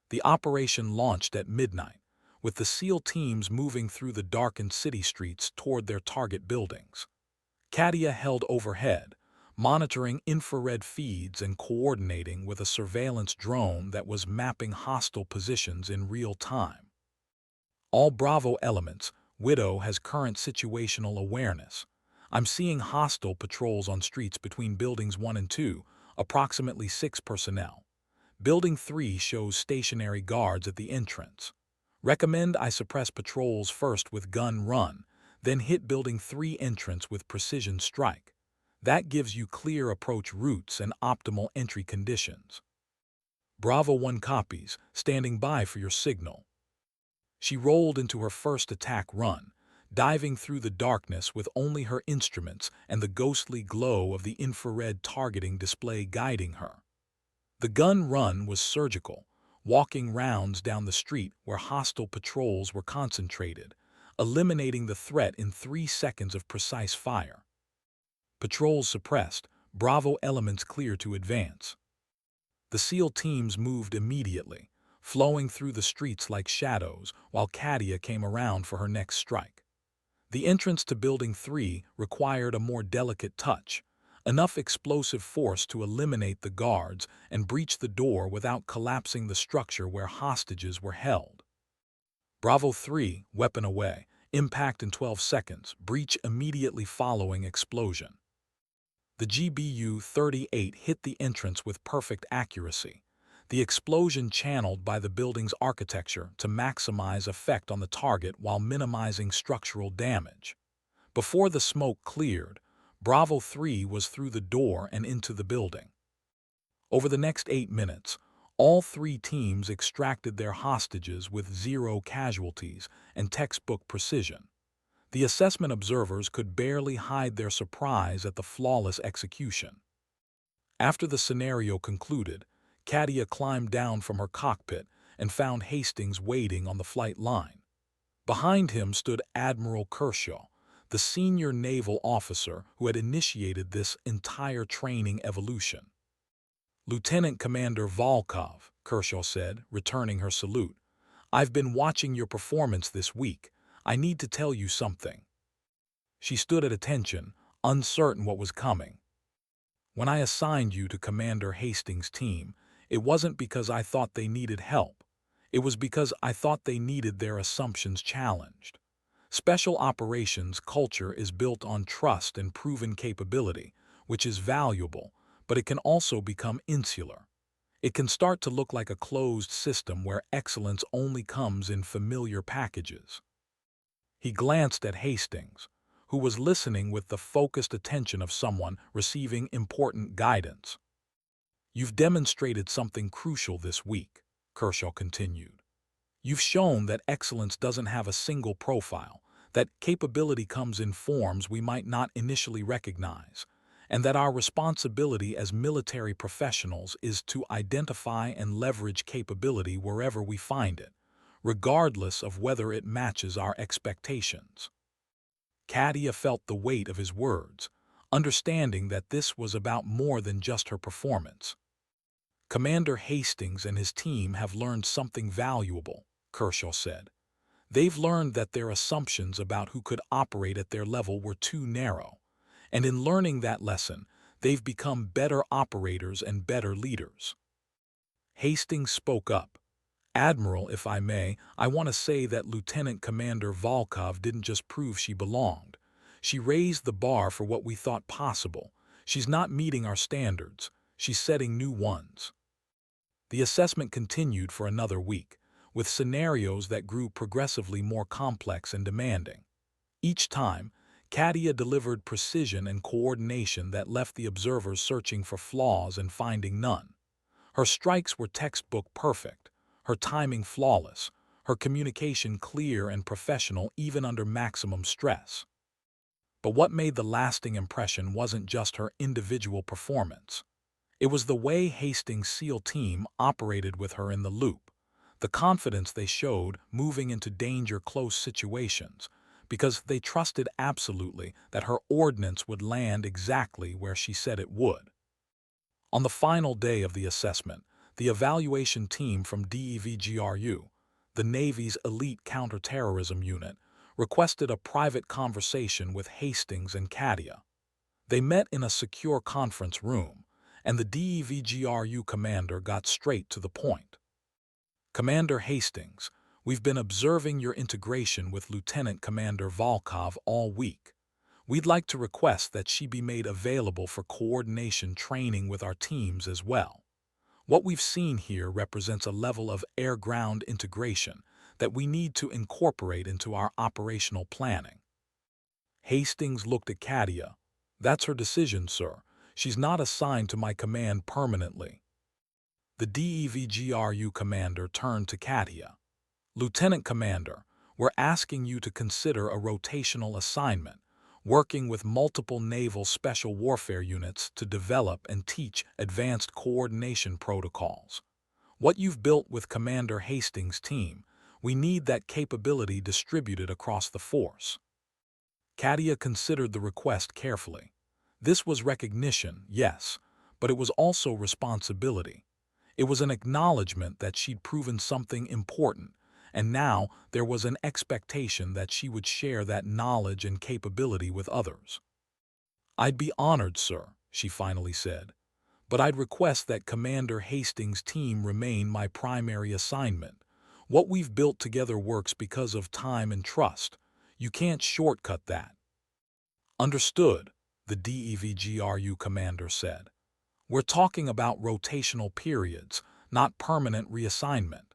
The operation launched at midnight, with the SEAL teams moving through the darkened city streets toward their target buildings. Katia held overhead, monitoring infrared feeds and coordinating with a surveillance drone that was mapping hostile positions in real time. All Bravo elements, Widow has current situational awareness. I'm seeing hostile patrols on streets between buildings 1 and 2, approximately 6 personnel. Building 3 shows stationary guards at the entrance. Recommend I suppress patrols first with gun run, then hit Building 3 entrance with precision strike. That gives you clear approach routes and optimal entry conditions. Bravo 1 copies, standing by for your signal. She rolled into her first attack run, diving through the darkness with only her instruments and the ghostly glow of the infrared targeting display guiding her. The gun run was surgical, walking rounds down the street where hostile patrols were concentrated, eliminating the threat in 3 seconds of precise fire. Patrols suppressed, Bravo elements clear to advance. The SEAL teams moved immediately, flowing through the streets like shadows while Katia came around for her next strike. The entrance to Building 3 required a more delicate touch, enough explosive force to eliminate the guards and breach the door without collapsing the structure where hostages were held. Bravo 3, weapon away, impact in 12 seconds, breach immediately following explosion. The GBU-38 hit the entrance with perfect accuracy, the explosion channeled by the building's architecture to maximize effect on the target while minimizing structural damage. Before the smoke cleared, Bravo 3 was through the door and into the building. Over the next 8 minutes, all 3 teams extracted their hostages with 0 casualties and textbook precision. The assessment observers could barely hide their surprise at the flawless execution. After the scenario concluded, Katia climbed down from her cockpit and found Hastings waiting on the flight line. Behind him stood Admiral Kershaw, the senior naval officer who had initiated this entire training evolution. "Lieutenant Commander Volkov," Kershaw said, returning her salute, "I've been watching your performance this week. I need to tell you something." She stood at attention, uncertain what was coming. "When I assigned you to Commander Hastings' team, it wasn't because I thought they needed help. It was because I thought they needed their assumptions challenged. Special operations culture is built on trust and proven capability, which is valuable, but it can also become insular. It can start to look like a closed system where excellence only comes in familiar packages." He glanced at Hastings, who was listening with the focused attention of someone receiving important guidance. "You've demonstrated something crucial this week," Kershaw continued. "You've shown that excellence doesn't have a single profile, that capability comes in forms we might not initially recognize, and that our responsibility as military professionals is to identify and leverage capability wherever we find it, regardless of whether it matches our expectations." Katia felt the weight of his words, understanding that this was about more than just her performance. "Commander Hastings and his team have learned something valuable," Kershaw said. "They've learned that their assumptions about who could operate at their level were too narrow, and in learning that lesson, they've become better operators and better leaders." Hastings spoke up. "Admiral, if I may, I want to say that Lieutenant Commander Volkov didn't just prove she belonged. She raised the bar for what we thought possible. She's not meeting our standards. She's setting new ones." The assessment continued for another week, with scenarios that grew progressively more complex and demanding. Each time, Katia delivered precision and coordination that left the observers searching for flaws and finding none. Her strikes were textbook perfect, her timing flawless, her communication clear and professional even under maximum stress. But what made the lasting impression wasn't just her individual performance. It was the way Hastings' SEAL team operated with her in the loop, the confidence they showed moving into danger-close situations, because they trusted absolutely that her ordnance would land exactly where she said it would. On the final day of the assessment, the evaluation team from DEVGRU, the Navy's elite counterterrorism unit, requested a private conversation with Hastings and Katia. They met in a secure conference room, and the DEVGRU commander got straight to the point. "Commander Hastings, we've been observing your integration with Lieutenant Commander Volkov all week. We'd like to request that she be made available for coordination training with our teams as well. What we've seen here represents a level of air-ground integration that we need to incorporate into our operational planning." Hastings looked at Katia. "That's her decision, sir. She's not assigned to my command permanently." The DEVGRU commander turned to Katia. "Lieutenant Commander, we're asking you to consider a rotational assignment, working with multiple naval special warfare units to develop and teach advanced coordination protocols. What you've built with Commander Hastings' team, we need that capability distributed across the force." Katia considered the request carefully. This was recognition, yes, but it was also responsibility. It was an acknowledgement that she'd proven something important, and now there was an expectation that she would share that knowledge and capability with others. "I'd be honored, sir," she finally said, "but I'd request that Commander Hastings' team remain my primary assignment. What we've built together works because of time and trust. You can't shortcut that." "Understood," the DEVGRU commander said. "We're talking about rotational periods, not permanent reassignment.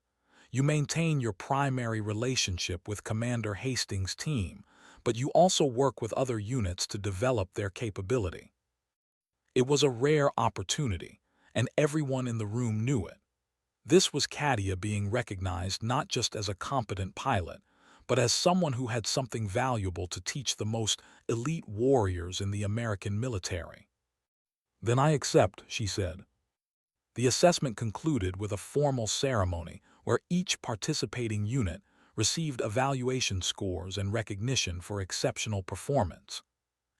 You maintain your primary relationship with Commander Hastings' team, but you also work with other units to develop their capability." It was a rare opportunity, and everyone in the room knew it. This was Katia being recognized not just as a competent pilot, but as someone who had something valuable to teach the most elite warriors in the American military. "Then I accept," she said. The assessment concluded with a formal ceremony where each participating unit received evaluation scores and recognition for exceptional performance.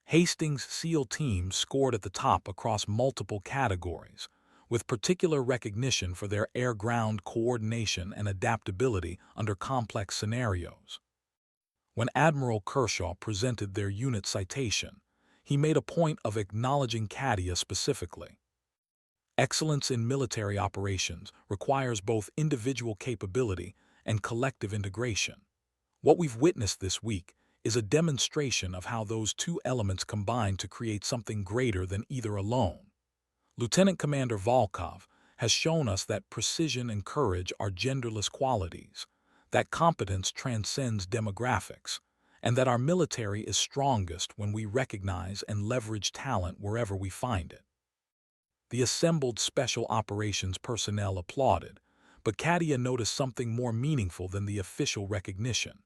Hastings' SEAL team scored at the top across multiple categories, with particular recognition for their air-ground coordination and adaptability under complex scenarios. When Admiral Kershaw presented their unit citation, he made a point of acknowledging Katia specifically. "Excellence in military operations requires both individual capability and collective integration. What we've witnessed this week is a demonstration of how those two elements combine to create something greater than either alone. Lieutenant Commander Volkov has shown us that precision and courage are genderless qualities, that competence transcends demographics, and that our military is strongest when we recognize and leverage talent wherever we find it." The assembled special operations personnel applauded, but Katia noticed something more meaningful than the official recognition.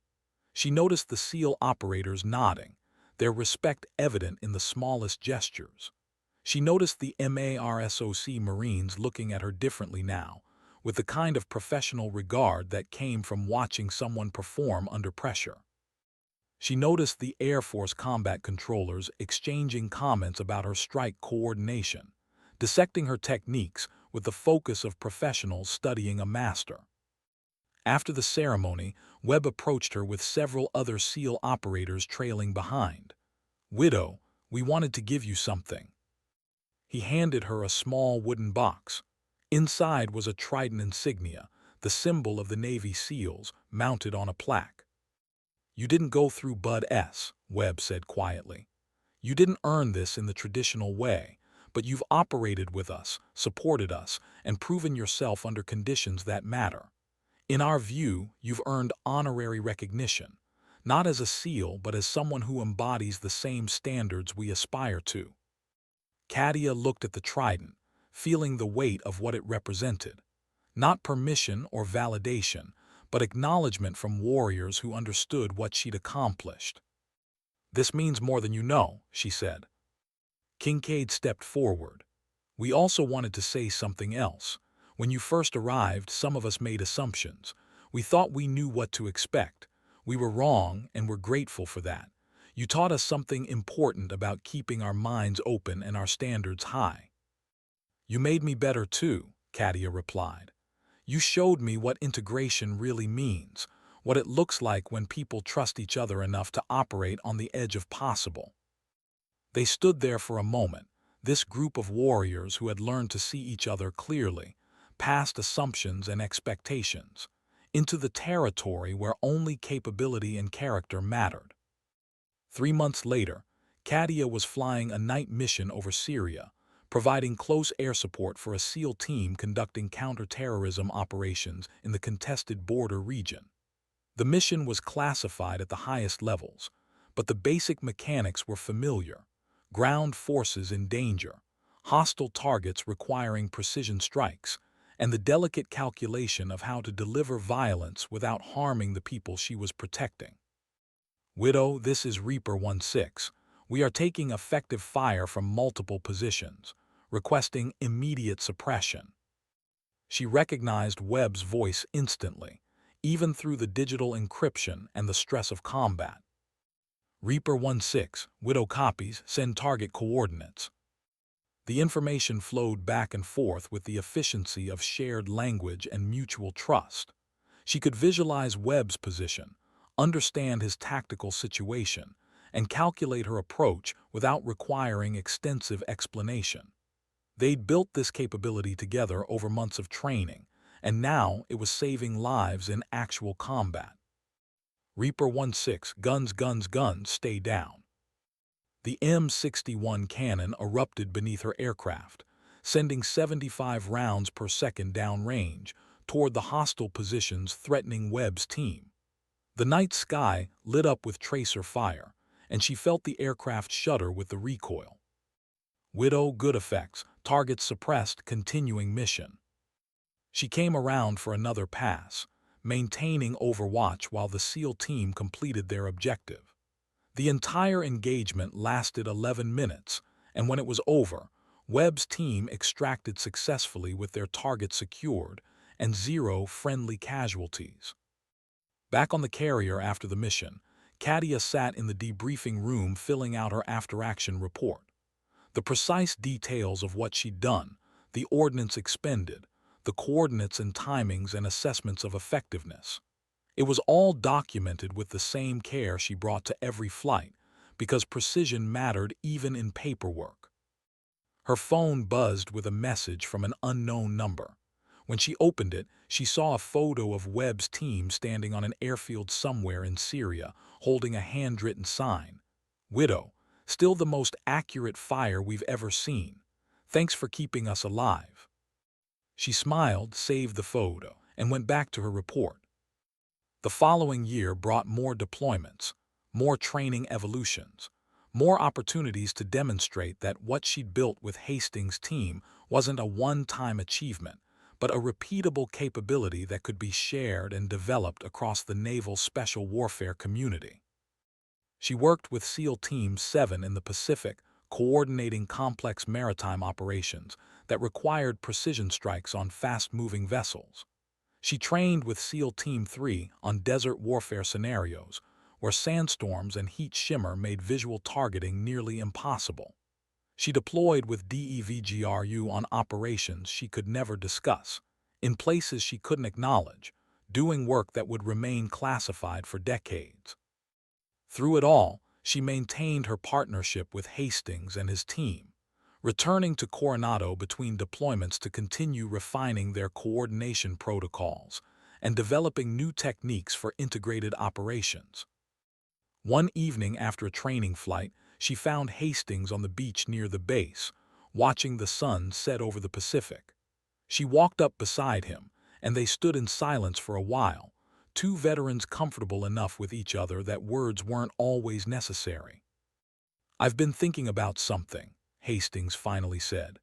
She noticed the SEAL operators nodding, their respect evident in the smallest gestures. She noticed the MARSOC Marines looking at her differently now, with the kind of professional regard that came from watching someone perform under pressure. She noticed the Air Force combat controllers exchanging comments about her strike coordination, dissecting her techniques with the focus of professionals studying a master. After the ceremony, Webb approached her with several other SEAL operators trailing behind. "Widow, we wanted to give you something." He handed her a small wooden box. Inside was a Trident insignia, the symbol of the Navy SEALs, mounted on a plaque. "You didn't go through Bud S," Webb said quietly. "You didn't earn this in the traditional way, but you've operated with us, supported us, and proven yourself under conditions that matter. In our view, you've earned honorary recognition, not as a SEAL but as someone who embodies the same standards we aspire to." Katia looked at the Trident, feeling the weight of what it represented. Not permission or validation, but acknowledgement from warriors who understood what she'd accomplished. "This means more than you know," she said. Kincaid stepped forward. "We also wanted to say something else. When you first arrived, some of us made assumptions. We thought we knew what to expect. We were wrong, and we're grateful for that. You taught us something important about keeping our minds open and our standards high." "You made me better too," Katia replied. "You showed me what integration really means, what it looks like when people trust each other enough to operate on the edge of possible." They stood there for a moment, this group of warriors who had learned to see each other clearly, past assumptions and expectations, into the territory where only capability and character mattered. 3 months later, Katia was flying a night mission over Syria, providing close air support for a SEAL team conducting counter-terrorism operations in the contested border region. The mission was classified at the highest levels, but the basic mechanics were familiar: ground forces in danger, hostile targets requiring precision strikes, and the delicate calculation of how to deliver violence without harming the people she was protecting. "Widow, this is Reaper 1-6. We are taking effective fire from multiple positions, requesting immediate suppression." She recognized Webb's voice instantly, even through the digital encryption and the stress of combat. "Reaper 1-6, Widow copies, send target coordinates." The information flowed back and forth with the efficiency of shared language and mutual trust. She could visualize Webb's position, understand his tactical situation, and calculate her approach without requiring extensive explanation. They'd built this capability together over months of training, and now it was saving lives in actual combat. "Reaper 1-6, guns, guns, guns, stay down." The M61 cannon erupted beneath her aircraft, sending 75 rounds per second downrange toward the hostile positions threatening Webb's team. The night sky lit up with tracer fire, and she felt the aircraft shudder with the recoil. "Widow, good effects, targets suppressed, continuing mission." She came around for another pass, maintaining overwatch while the SEAL team completed their objective. The entire engagement lasted 11 minutes, and when it was over, Webb's team extracted successfully with their target secured and 0 friendly casualties. Back on the carrier after the mission, Katia sat in the debriefing room filling out her after-action report. The precise details of what she'd done, the ordnance expended, the coordinates and timings and assessments of effectiveness. It was all documented with the same care she brought to every flight, because precision mattered even in paperwork. Her phone buzzed with a message from an unknown number. When she opened it, she saw a photo of Webb's team standing on an airfield somewhere in Syria, holding a handwritten sign. "Widow, still the most accurate fire we've ever seen. Thanks for keeping us alive." She smiled, saved the photo, and went back to her report. The following year brought more deployments, more training evolutions, more opportunities to demonstrate that what she'd built with Hastings' team wasn't a one-time achievement, but a repeatable capability that could be shared and developed across the naval special warfare community. She worked with SEAL Team 7 in the Pacific, coordinating complex maritime operations that required precision strikes on fast-moving vessels. She trained with SEAL Team 3 on desert warfare scenarios, where sandstorms and heat shimmer made visual targeting nearly impossible. She deployed with DEVGRU on operations she could never discuss, in places she couldn't acknowledge, doing work that would remain classified for decades. Through it all, she maintained her partnership with Hastings and his team, returning to Coronado between deployments to continue refining their coordination protocols and developing new techniques for integrated operations. One evening after a training flight, she found Hastings on the beach near the base, watching the sun set over the Pacific. She walked up beside him, and they stood in silence for a while, two veterans comfortable enough with each other that words weren't always necessary. "I've been thinking about something," Hastings finally said.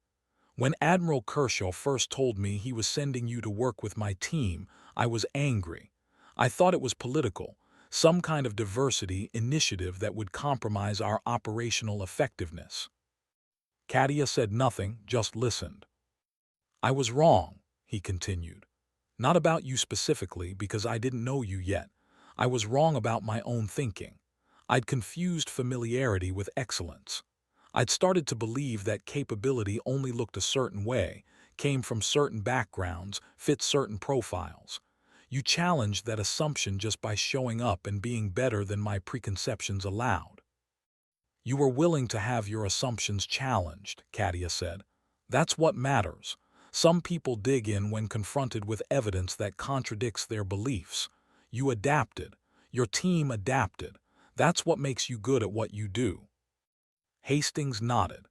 "When Admiral Kershaw first told me he was sending you to work with my team, I was angry. I thought it was political, some kind of diversity initiative that would compromise our operational effectiveness. Katia said nothing, just listened. I was wrong, he continued. Not about you specifically, because I didn't know you yet. I was wrong about my own thinking. I'd confused familiarity with excellence. I'd started to believe that capability only looked a certain way, came from certain backgrounds, fit certain profiles. You challenged that assumption just by showing up and being better than my preconceptions allowed. You were willing to have your assumptions challenged, Katia said. That's what matters. Some people dig in when confronted with evidence that contradicts their beliefs. You adapted. Your team adapted. That's what makes you good at what you do. Hastings nodded.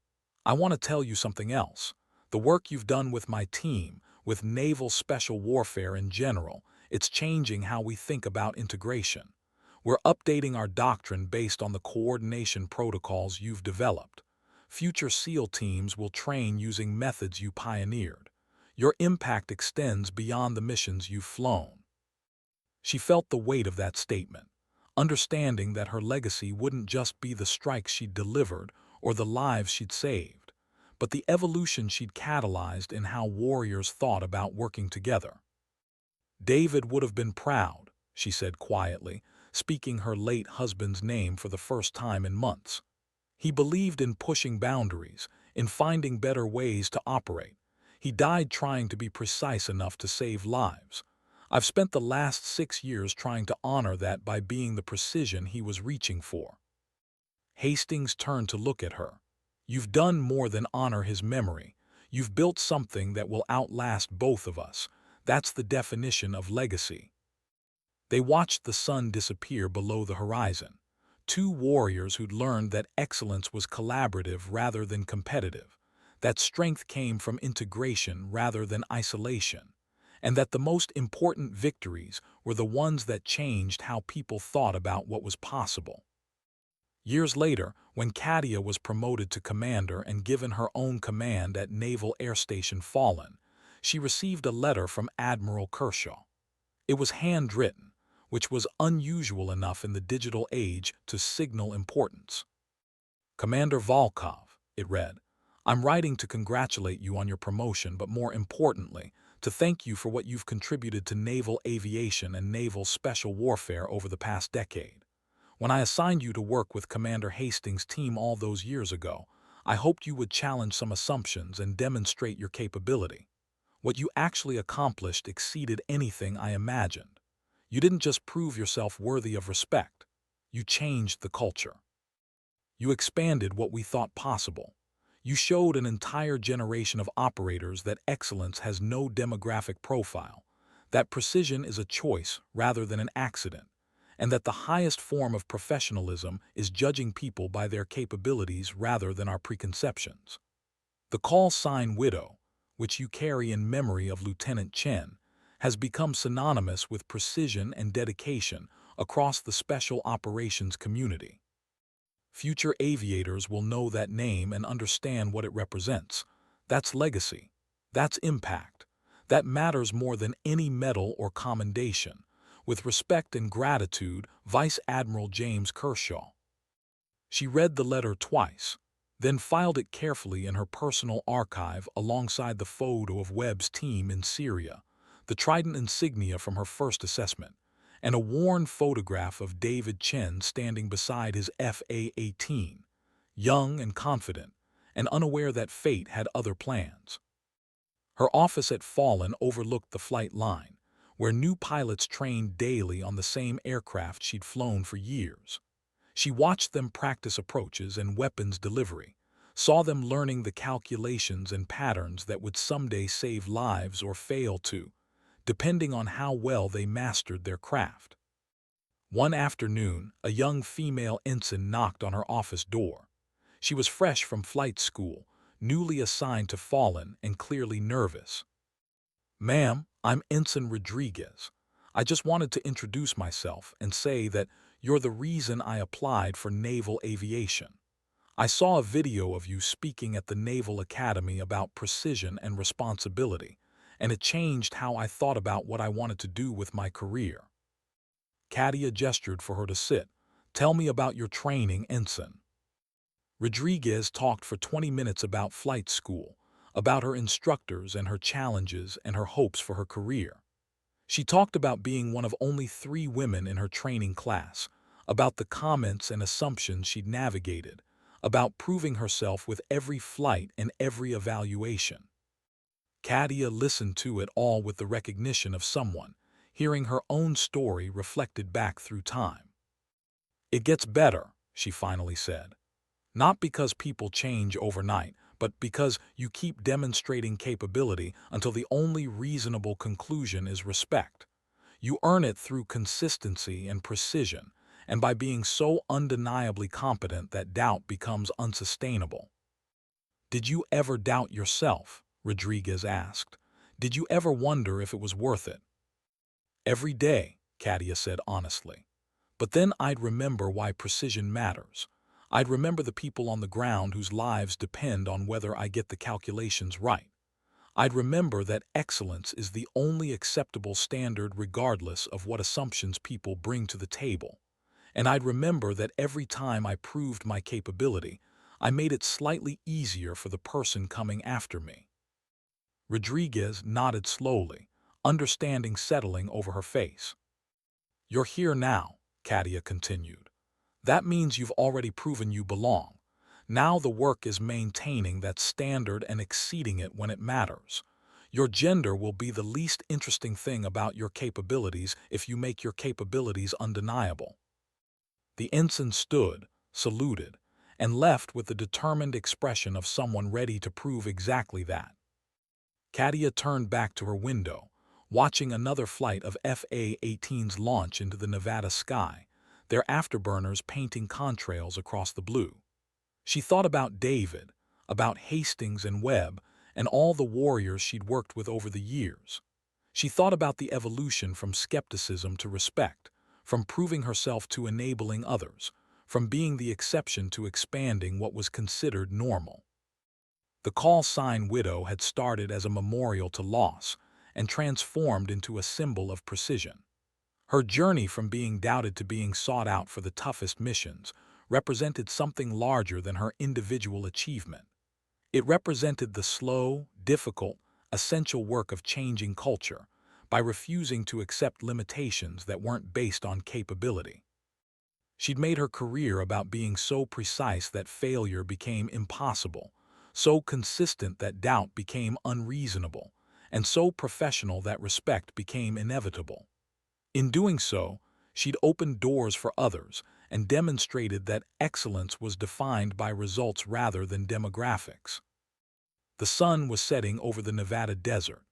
I want to tell you something else. The work you've done with my team, with naval special warfare in general, it's changing how we think about integration. We're updating our doctrine based on the coordination protocols you've developed. Future SEAL teams will train using methods you pioneered. Your impact extends beyond the missions you've flown. She felt the weight of that statement, understanding that her legacy wouldn't just be the strikes she'd delivered or the lives she'd saved, but the evolution she'd catalyzed in how warriors thought about working together. David would have been proud, she said quietly, speaking her late husband's name for the first time in months. He believed in pushing boundaries, in finding better ways to operate. He died trying to be precise enough to save lives. I've spent the last 6 years trying to honor that by being the precision he was reaching for. Hastings turned to look at her. You've done more than honor his memory. You've built something that will outlast both of us. That's the definition of legacy. They watched the sun disappear below the horizon. Two warriors who'd learned that excellence was collaborative rather than competitive, that strength came from integration rather than isolation, and that the most important victories were the ones that changed how people thought about what was possible. Years later, when Katia was promoted to commander and given her own command at Naval Air Station Fallon, she received a letter from Admiral Kershaw. It was handwritten, which was unusual enough in the digital age to signal importance. Commander Volkov, it read, I'm writing to congratulate you on your promotion, but more importantly, to thank you for what you've contributed to naval aviation and naval special warfare over the past decade. When I assigned you to work with Commander Hastings' team all those years ago, I hoped you would challenge some assumptions and demonstrate your capability. What you actually accomplished exceeded anything I imagined. You didn't just prove yourself worthy of respect. You changed the culture. You expanded what we thought possible. You showed an entire generation of operators that excellence has no demographic profile, that precision is a choice rather than an accident, and that the highest form of professionalism is judging people by their capabilities rather than our preconceptions. The call sign Widow, which you carry in memory of Lieutenant Chen, has become synonymous with precision and dedication across the special operations community. Future aviators will know that name and understand what it represents. That's legacy. That's impact. That matters more than any medal or commendation. With respect and gratitude, Vice Admiral James Kershaw. She read the letter twice, then filed it carefully in her personal archive alongside the photo of Webb's team in Syria, the Trident insignia from her first assessment, and a worn photograph of David Chen standing beside his FA-18, young and confident, and unaware that fate had other plans. Her office at Fallon overlooked the flight line, where new pilots trained daily on the same aircraft she'd flown for years. She watched them practice approaches and weapons delivery, saw them learning the calculations and patterns that would someday save lives or fail to, depending on how well they mastered their craft. One afternoon, a young female ensign knocked on her office door. She was fresh from flight school, newly assigned to Fallon and clearly nervous. Ma'am, I'm Ensign Rodriguez. I just wanted to introduce myself and say that you're the reason I applied for naval aviation. I saw a video of you speaking at the Naval Academy about precision and responsibility, and it changed how I thought about what I wanted to do with my career. Katia gestured for her to sit. "Tell me about your training, Ensign." Rodriguez talked for 20 minutes about flight school, about her instructors and her challenges and her hopes for her career. She talked about being one of only 3 women in her training class, about the comments and assumptions she'd navigated, about proving herself with every flight and every evaluation. Katia listened to it all with the recognition of someone, hearing her own story reflected back through time. "It gets better," she finally said. "Not because people change overnight, but because you keep demonstrating capability until the only reasonable conclusion is respect. You earn it through consistency and precision, and by being so undeniably competent that doubt becomes unsustainable." "Did you ever doubt yourself?" Rodriguez asked. "Did you ever wonder if it was worth it?" "Every day," Katia said honestly. "But then I'd remember why precision matters. I'd remember the people on the ground whose lives depend on whether I get the calculations right. I'd remember that excellence is the only acceptable standard regardless of what assumptions people bring to the table. And I'd remember that every time I proved my capability, I made it slightly easier for the person coming after me." Rodriguez nodded slowly, understanding settling over her face. "You're here now," Katia continued. "That means you've already proven you belong. Now the work is maintaining that standard and exceeding it when it matters. Your gender will be the least interesting thing about your capabilities if you make your capabilities undeniable." The ensign stood, saluted, and left with the determined expression of someone ready to prove exactly that. Katia turned back to her window, watching another flight of FA-18s launch into the Nevada sky, their afterburners painting contrails across the blue. She thought about David, about Hastings and Webb, and all the warriors she'd worked with over the years. She thought about the evolution from skepticism to respect, from proving herself to enabling others, from being the exception to expanding what was considered normal. The call sign Widow had started as a memorial to loss and transformed into a symbol of precision. Her journey from being doubted to being sought out for the toughest missions represented something larger than her individual achievement. It represented the slow, difficult, essential work of changing culture by refusing to accept limitations that weren't based on capability. She'd made her career about being so precise that failure became impossible, so consistent that doubt became unreasonable, and so professional that respect became inevitable. In doing so, she'd opened doors for others and demonstrated that excellence was defined by results rather than demographics. The sun was setting over the Nevada desert,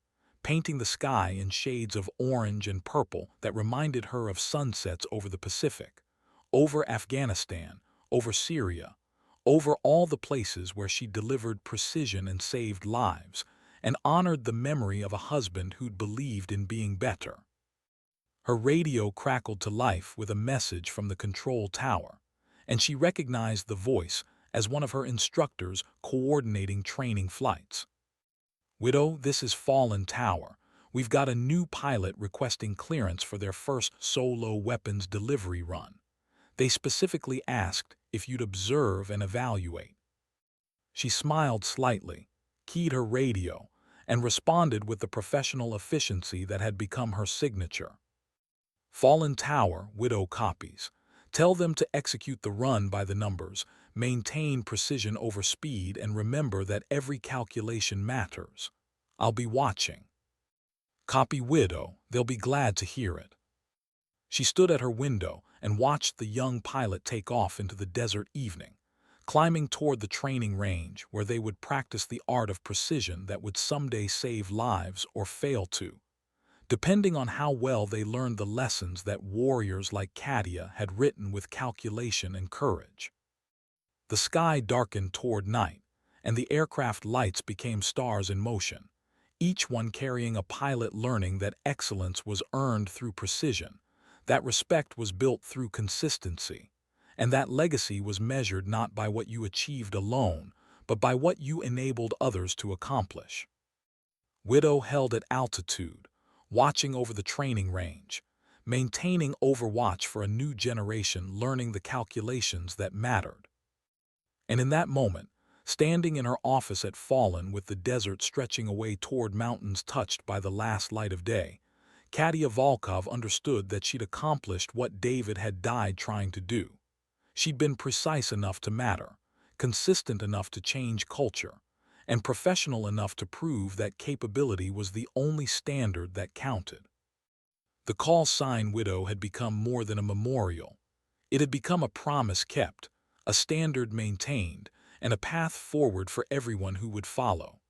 painting the sky in shades of orange and purple that reminded her of sunsets over the Pacific, over Afghanistan, over Syria, over all the places where she delivered precision and saved lives, and honored the memory of a husband who'd believed in being better. Her radio crackled to life with a message from the control tower, and she recognized the voice as one of her instructors coordinating training flights. "Widow, this is Fallen Tower. We've got a new pilot requesting clearance for their first solo weapons delivery run. They specifically asked if you'd observe and evaluate." She smiled slightly, keyed her radio, and responded with the professional efficiency that had become her signature. "Fallen Tower," Widow copies. "Tell them to execute the run by the numbers, maintain precision over speed, and remember that every calculation matters. I'll be watching." Copy Widow, they'll be glad to hear it. She stood at her window and watched the young pilot take off into the desert evening, climbing toward the training range where they would practice the art of precision that would someday save lives or fail to, depending on how well they learned the lessons that warriors like Katia had written with calculation and courage. The sky darkened toward night, and the aircraft lights became stars in motion, each one carrying a pilot learning that excellence was earned through precision, that respect was built through consistency, and that legacy was measured not by what you achieved alone, but by what you enabled others to accomplish. Widow held at altitude, watching over the training range, maintaining Overwatch for a new generation learning the calculations that mattered. And in that moment, standing in her office at Fallen with the desert stretching away toward mountains touched by the last light of day, Katia Volkov understood that she'd accomplished what David had died trying to do. She'd been precise enough to matter, consistent enough to change culture, and professional enough to prove that capability was the only standard that counted. The call sign Widow had become more than a memorial. It had become a promise kept, a standard maintained, and a path forward for everyone who would follow.